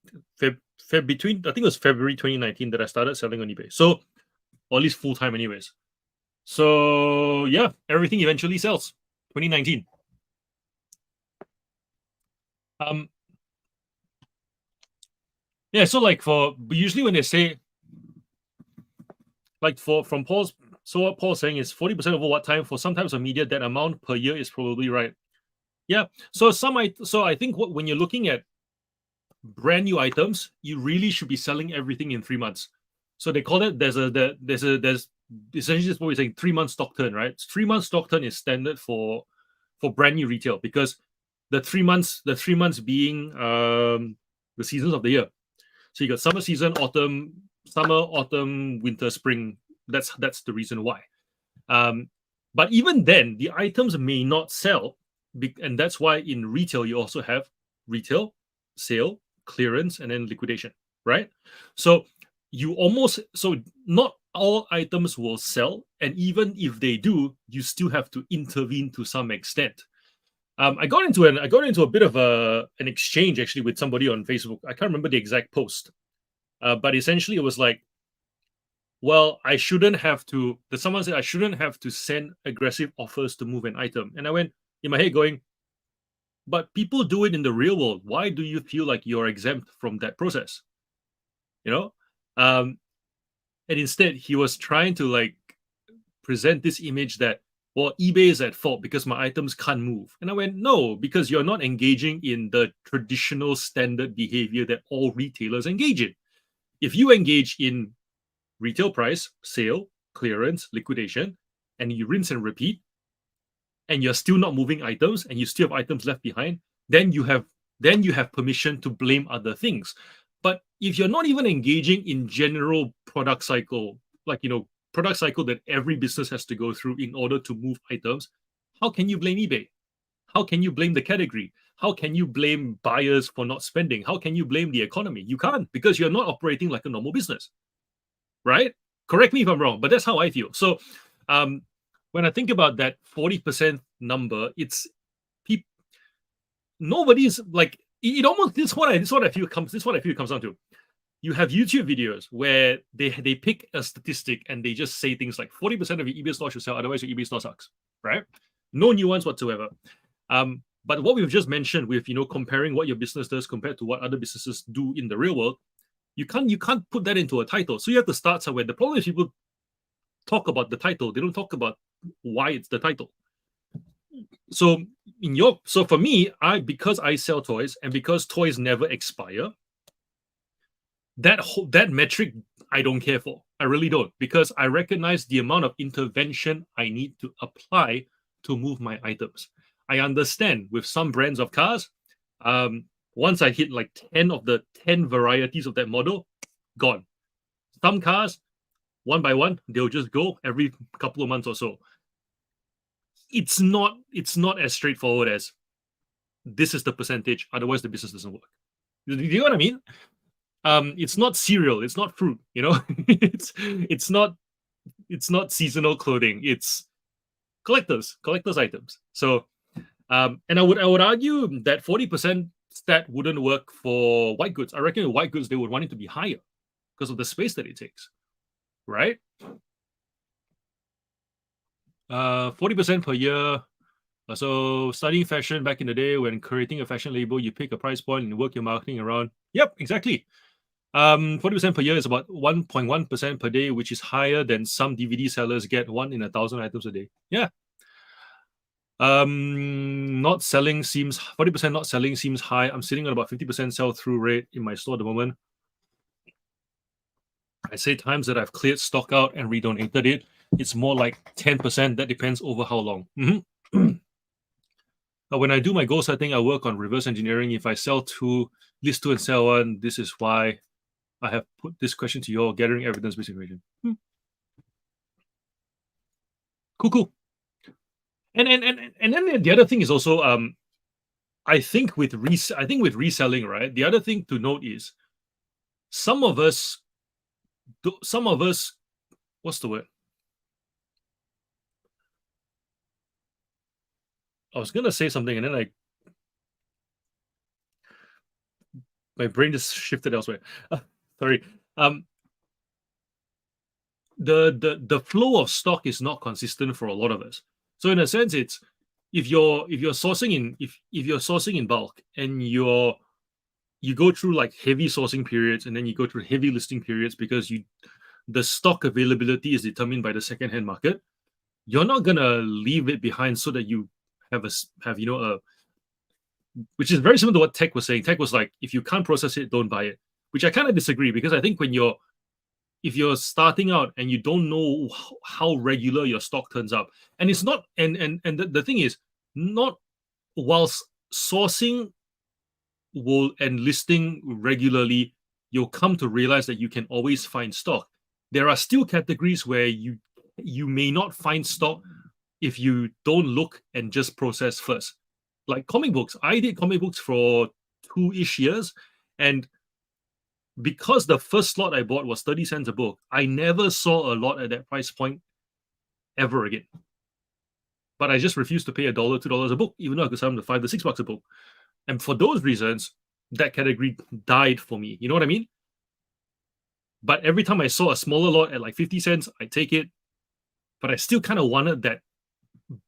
between, I think it was February 2019 that I started selling on eBay. So, or at least full time, anyways. So yeah, everything eventually sells. 2019. Yeah, so like usually when they say, like from Paul's, so what Paul's saying is 40% over what time? For some types of media, that amount per year is probably right. Yeah. So I think when you're looking at brand new items, you really should be selling everything in 3 months. So they call it, there's essentially just what we're saying, 3 month stock turn, right? 3 month stock turn is standard for brand new retail, because the 3 months being the seasons of the year. So you got summer season, autumn, winter, spring. That's the reason why. But even then, the items may not sell, and that's why in retail you also have retail, sale, clearance, and then liquidation, right? So not all items will sell, and even if they do, you still have to intervene to some extent. I got into a bit of an exchange actually with somebody on Facebook. I can't remember the exact post, but essentially it was like, well, someone said I shouldn't have to send aggressive offers to move an item. And I went in my head going, but people do it in the real world. Why do you feel like you're exempt from that process? You know? And instead he was trying to like present this image that Well, eBay is at fault because my items can't move. And I went, no, because you're not engaging in the traditional standard behavior that all retailers engage in. If you engage in retail price, sale, clearance, liquidation, and you rinse and repeat, and you're still not moving items and you still have items left behind, then you have permission to blame other things. But if you're not even engaging in general product cycle, like product cycle that every business has to go through in order to move items, how can you blame eBay? How can you blame the category? How can you blame buyers for not spending? How can you blame the economy? You can't, because you're not operating like a normal business, right? Correct me if I'm wrong, but that's how I feel. So um, when I think about that 40% number, it's people. Nobody's like it. Almost this is what I feel comes. This is what I feel it comes down to. You have YouTube videos where they pick a statistic and they just say things like 40% of your eBay store should sell, otherwise your eBay store sucks, right? No nuance whatsoever. But what we've just mentioned with comparing what your business does compared to what other businesses do in the real world, you can't put that into a title. So you have to start somewhere. The problem is people talk about the title, they don't talk about why it's the title. So for me, because I sell toys and because toys never expire, that metric I don't care for. I really don't, because I recognize the amount of intervention I need to apply to move my items. I understand with some brands of cars, once I hit like 10 of the 10 varieties of that model, gone. Some cars, one by one, they'll just go every couple of months or so. It's not as straightforward as this is the percentage, otherwise the business doesn't work. Do you know what I mean? It's not cereal, it's not fruit, it's not seasonal clothing, it's collectors items. So and I would argue that 40% stat wouldn't work for white goods. I reckon with white goods they would want it to be higher because of the space that it takes, right? 40% per year. So studying fashion back in the day, when creating a fashion label, you pick a price point and work your marketing around. Yep, exactly. 40% per year is about 1.1% per day, which is higher than some DVD sellers get 1 in 1,000 items a day. Yeah. Not selling seems 40% not selling seems high. I'm sitting on about 50% sell-through rate in my store at the moment. I say times that I've cleared stock out and redonated it. It's more like 10%. That depends over how long. When I do my goal setting, I work on reverse engineering. If I sell two, list two and sell one, this is why I have put this question to you all, gathering evidence-based information. Cool. And then the other thing is also, I think with reselling, right? The other thing to note is some of us, what's the word? I was gonna say something and then my brain just shifted elsewhere. Sorry. The flow of stock is not consistent for a lot of us. So in a sense, it's if you're sourcing in bulk and you go through like heavy sourcing periods and then you go through heavy listing periods because the stock availability is determined by the secondhand market. You're not gonna leave it behind so that you have which is very similar to what Tech was saying. Tech was like, if you can't process it, don't buy it. Which I kind of disagree, because I think if you're starting out and you don't know how regular your stock turns up, and it's not, and the thing is, not whilst sourcing and listing regularly, you'll come to realize that you can always find stock. There are still categories where you may not find stock if you don't look and just process first. Like comic books. I did comic books for 2-ish years, and because the first slot I bought was 30 cents a book, I never saw a lot at that price point ever again. But I just refused to pay $1, $2 a book, even though I could sell them to $5 to $6 a book. And for those reasons, that category died for me. You know what I mean? But every time I saw a smaller lot at like 50 cents, I take it. But I still kind of wanted that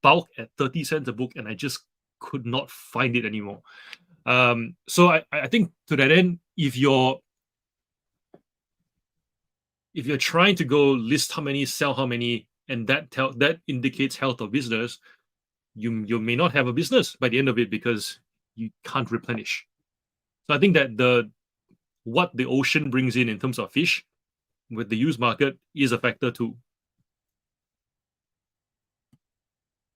bulk at 30 cents a book, and I just could not find it anymore. So I think to that end, if you're trying to go list how many, sell how many, and that indicates health of business, you may not have a business by the end of it because you can't replenish. So I think that what the ocean brings in terms of fish with the used market is a factor too.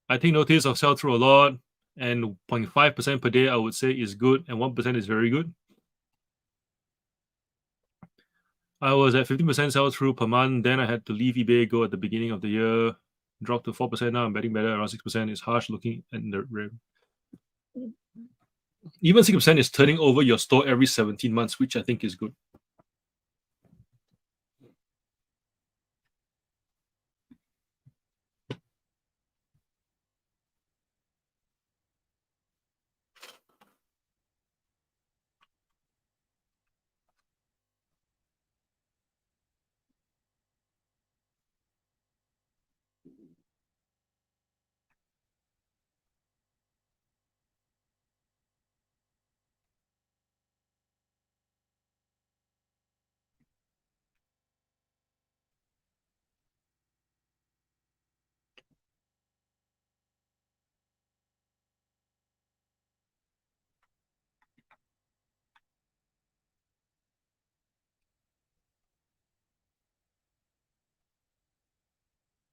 I take notice of sell through a lot, and 0.5% per day I would say is good, and 1% is very good. I was at 15% sell through per month. Then I had to leave eBay go at the beginning of the year. Dropped to 4% now. I'm betting better around 6%. It's harsh looking at the even 6% is turning over your store every 17 months, which I think is good.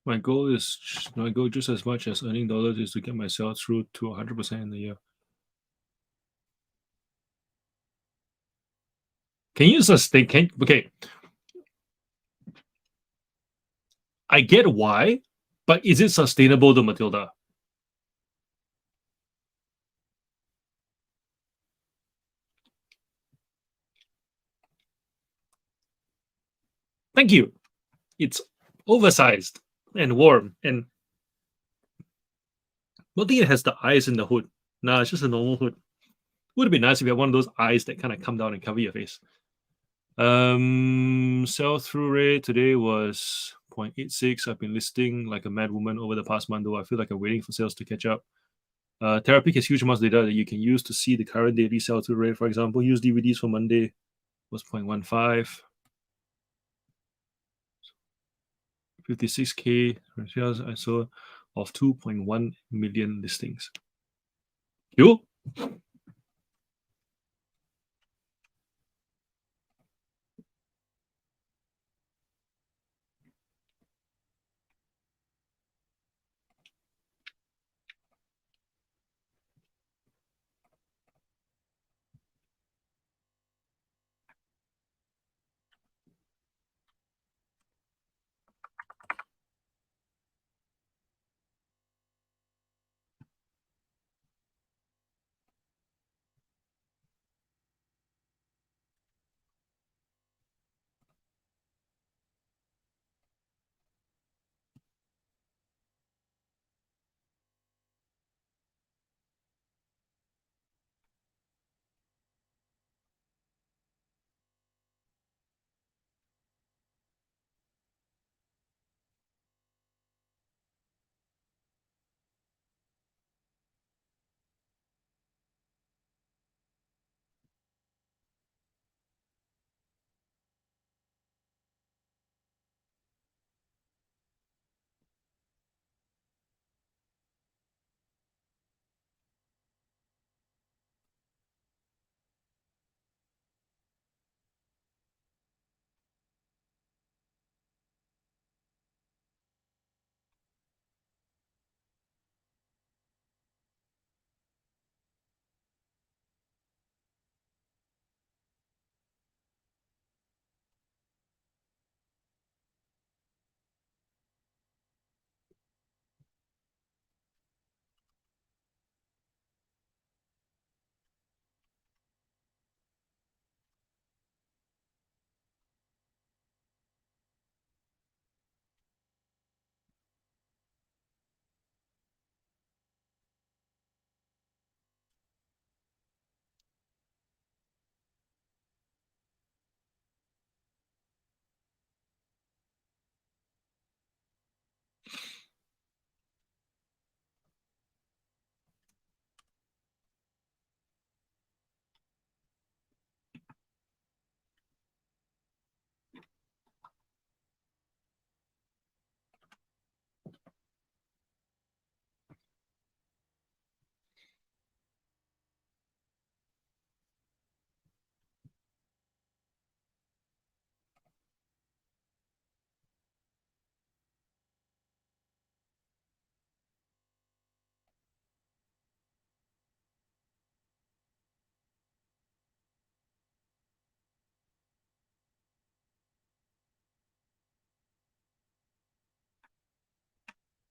My goal just as much as earning dollars is to get my sales through to 100% in the year. Can you sustain? Okay, I get why, but is it sustainable, though, Matilda? Thank you. It's oversized and warm, and I don't think it has the eyes in the hood. Nah, it's just a normal hood. Would have been nice if you had one of those eyes that kind of come down and cover your face. Sell through rate today was 0.86. I've been listing like a mad woman over the past month, though I feel like I'm waiting for sales to catch up. Therapy has huge amounts of data that you can use to see the current daily sell through rate. For example, use DVDs for Monday was 0.15. 56K sales I saw of 2.1 million listings. You?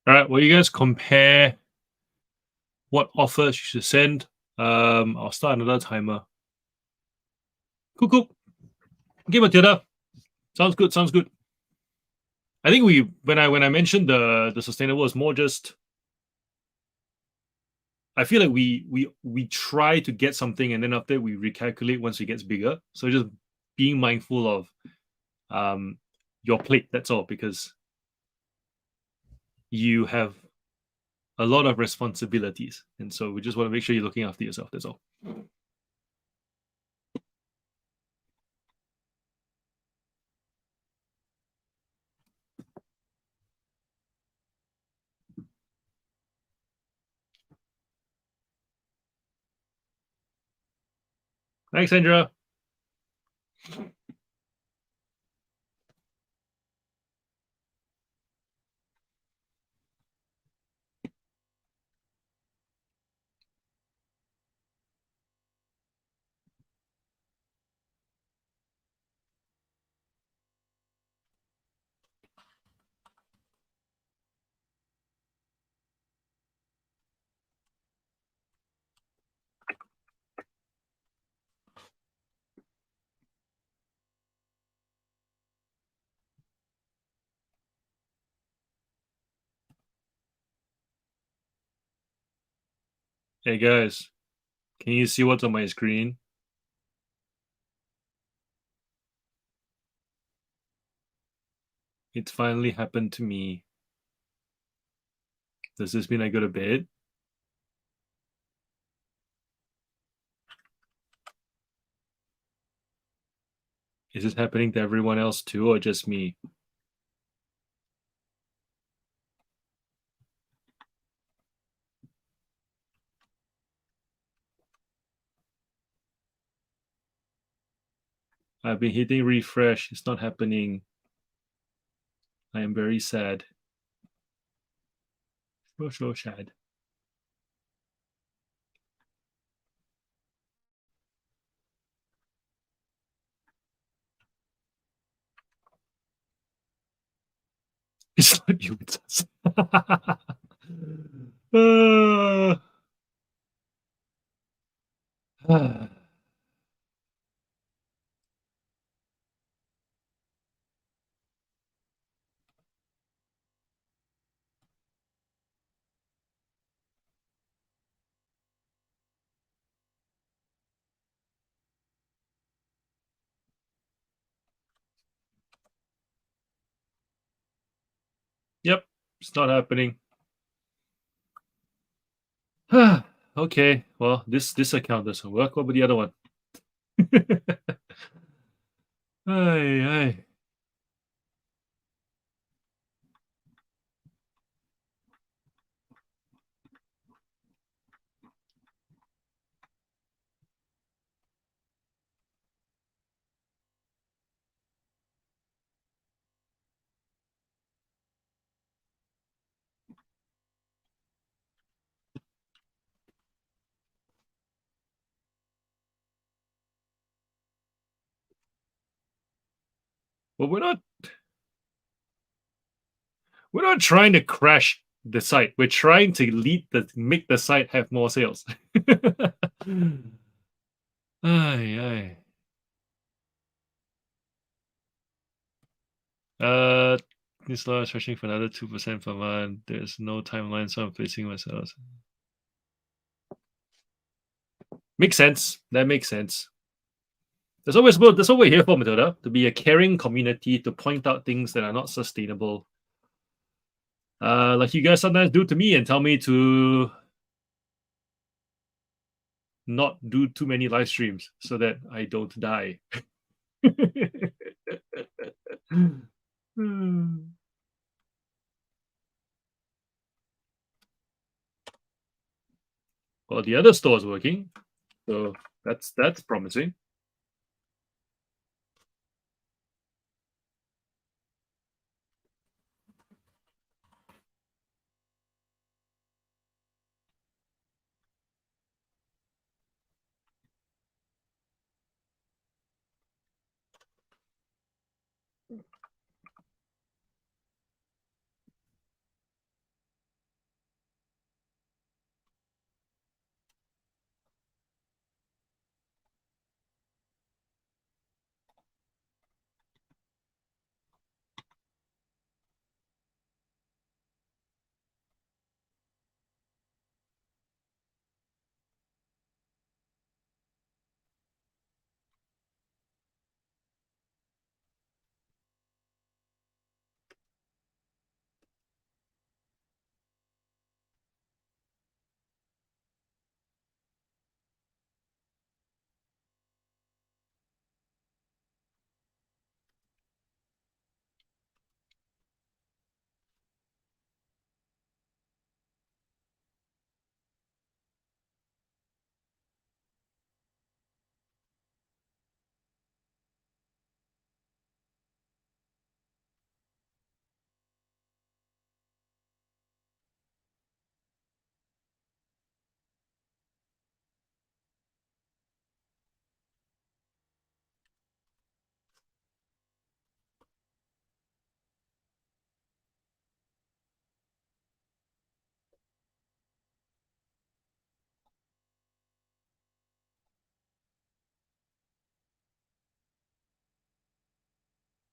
All right. Well, you guys compare what offers you should send. I'll start another timer. Cool, cool. Okay, Matilda. Sounds good. Sounds good. I think when I mentioned the sustainable is more just I feel like we try to get something and then after we recalculate once it gets bigger. So just being mindful of um your plate. That's all because you have a lot of responsibilities, and so we just want to make sure you're looking after yourself. That's all. Thanks, Sandra. Hey guys, can you see what's on my screen? It's finally happened to me. Does this mean I go to bed? Is this happening to everyone else too, or just me? I've been hitting refresh. It's not happening. I am very sad. So sad. It's not you, it's us. Uh, yep, it's not happening. Okay, well, this account doesn't work. What about the other one? Ay, ay. Well, we're not trying to crash the site. We're trying to make the site have more sales. Ay, ay. Uh, this law is stretching for another 2% per month. There's no timeline, so I'm placing myself. Makes sense. That makes sense. That's what we're here for, Matilda. To be a caring community, to point out things that are not sustainable. Like you guys sometimes do to me and tell me to not do too many live streams so that I don't die. Well, the other store is working, so that's promising.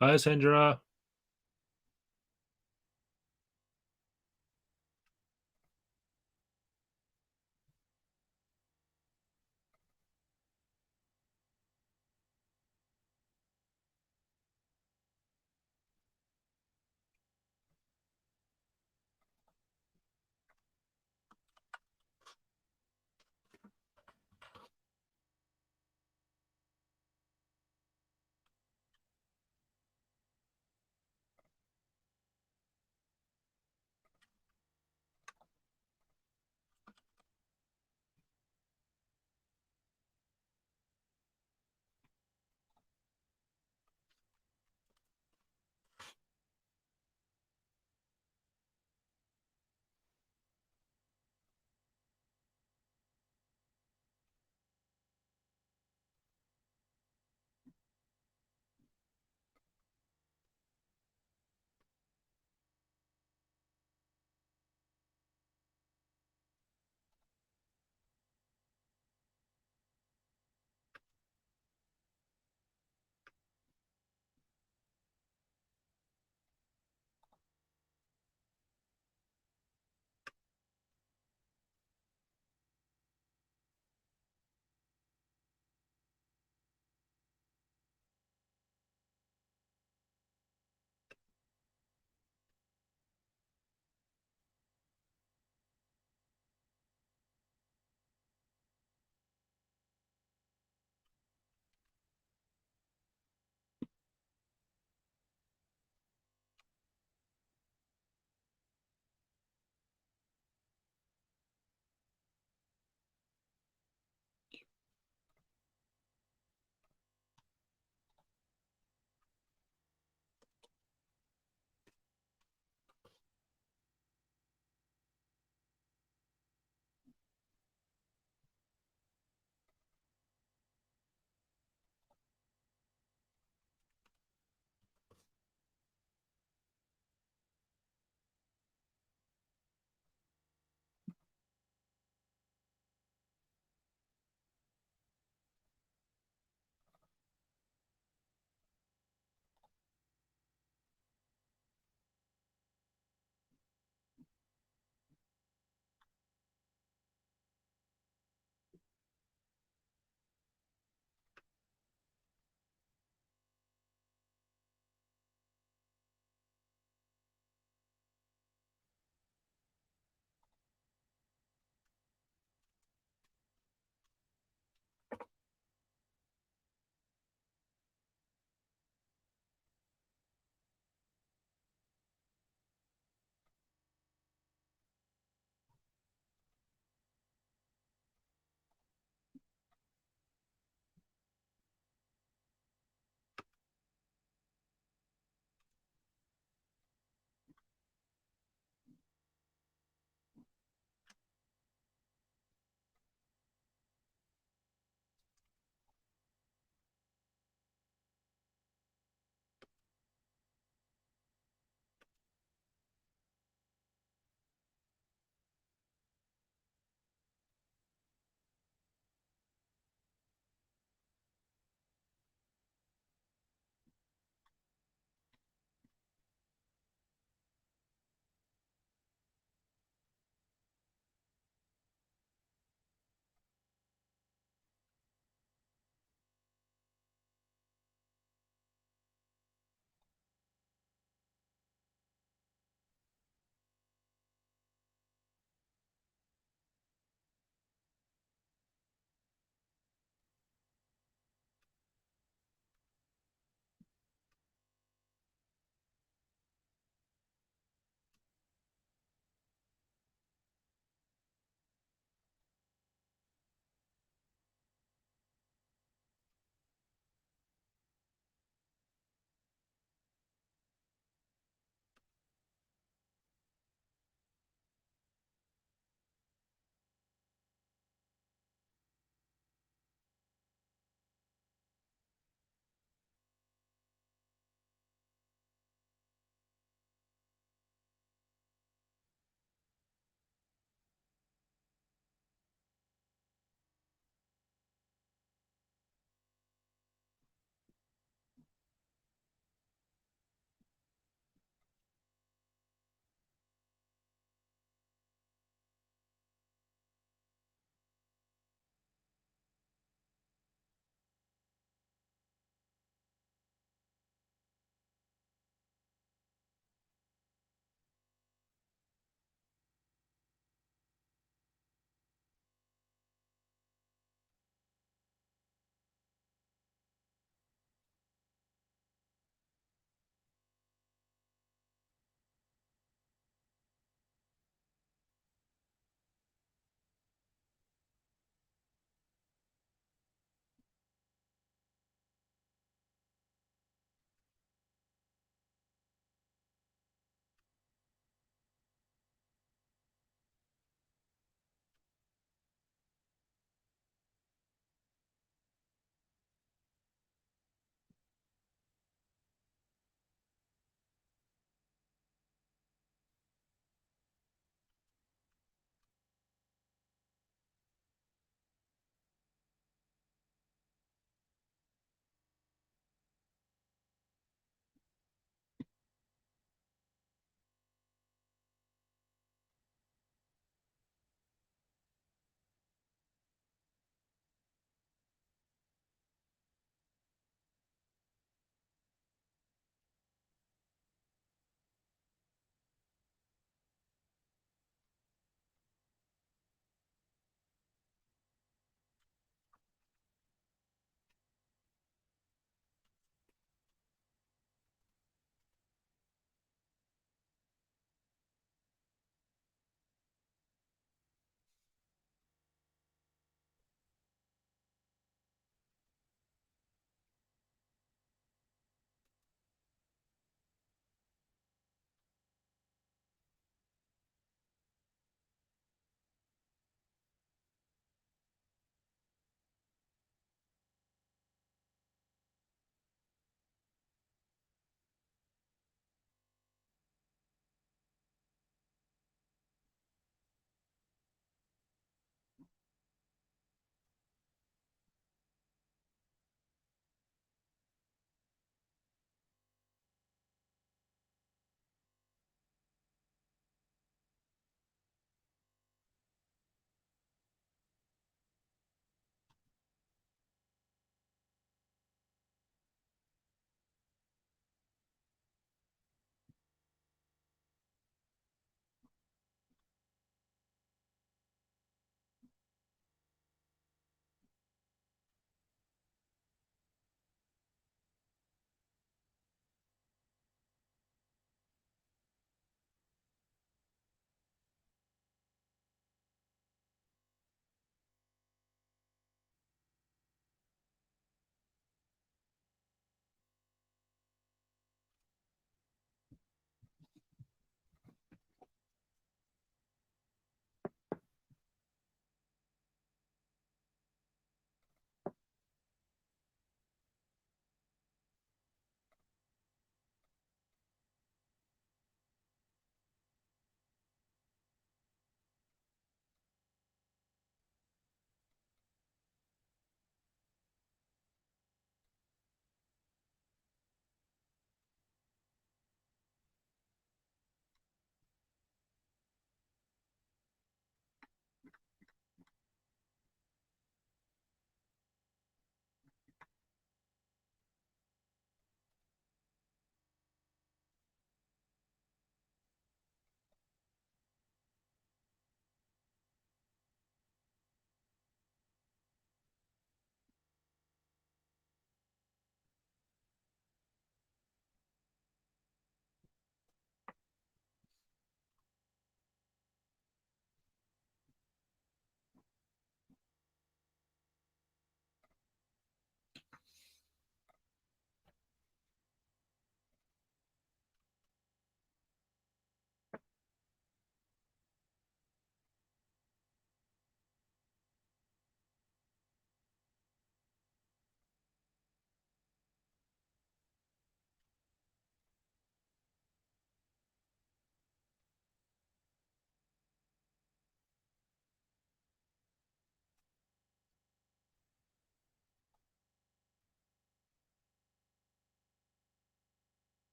Hi, Sandra.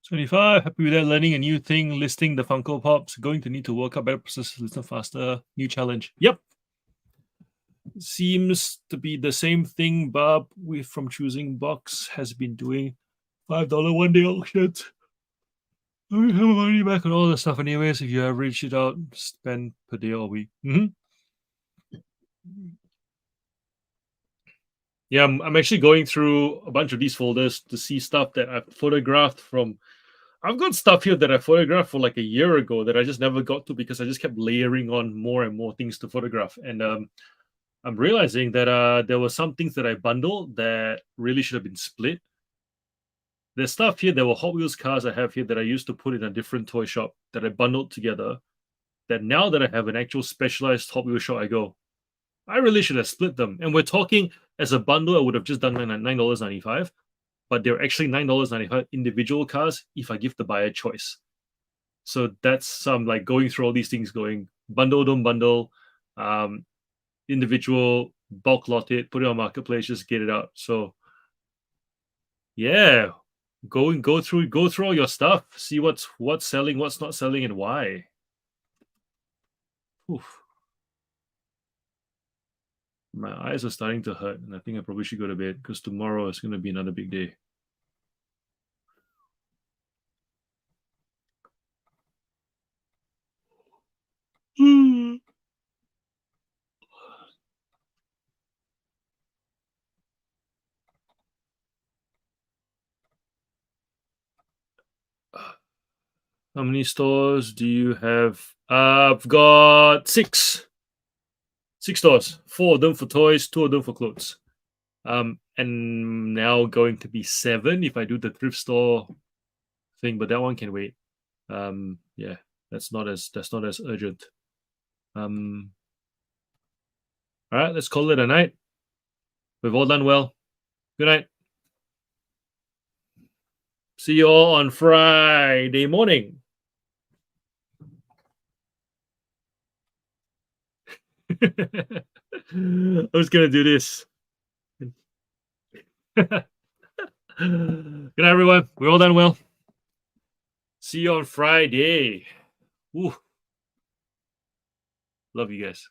25, happy with that. Learning a new thing, listing the Funko Pops. Going to need to work out better processes, listen faster. New challenge. Yep. Seems to be the same thing Bob with from choosing box has been doing. $5 one day auctions. We have money back on all the stuff anyways. If you average it out, spend per day or week. Yeah, I'm actually going through a bunch of these folders to see stuff that I've photographed from. I've got stuff here that I photographed for like a year ago that I just never got to because I just kept layering on more and more things to photograph. And I'm realizing that there were some things that I bundled that really should have been split. There's stuff here. There were Hot Wheels cars I have here that I used to put in a different toy shop that I bundled together. That now that I have an actual specialized Hot Wheels shop, I go, I really should have split them. And we're talking as a bundle, I would have just done $9.95, but they're actually $9.95 individual cars if I give the buyer choice. So that's some like going through all these things, going bundle, don't bundle, individual, bulk lot it, put it on marketplace, just get it out. So yeah, go through all your stuff, see what's selling, what's not selling, and why. Oof. My eyes are starting to hurt, and I think I probably should go to bed because tomorrow is going to be another big day. How many stores do you have? I've got six stores. 4 of them for toys, 2 of them for clothes. And now going to be 7 if I do the thrift store thing, but that one can wait. Yeah, that's not as urgent. All right, let's call it a night. We've all done well. Good night. See you all on Friday morning. I was gonna do this. Good night, everyone. We're all done well. See you on Friday. Woo. Love you guys.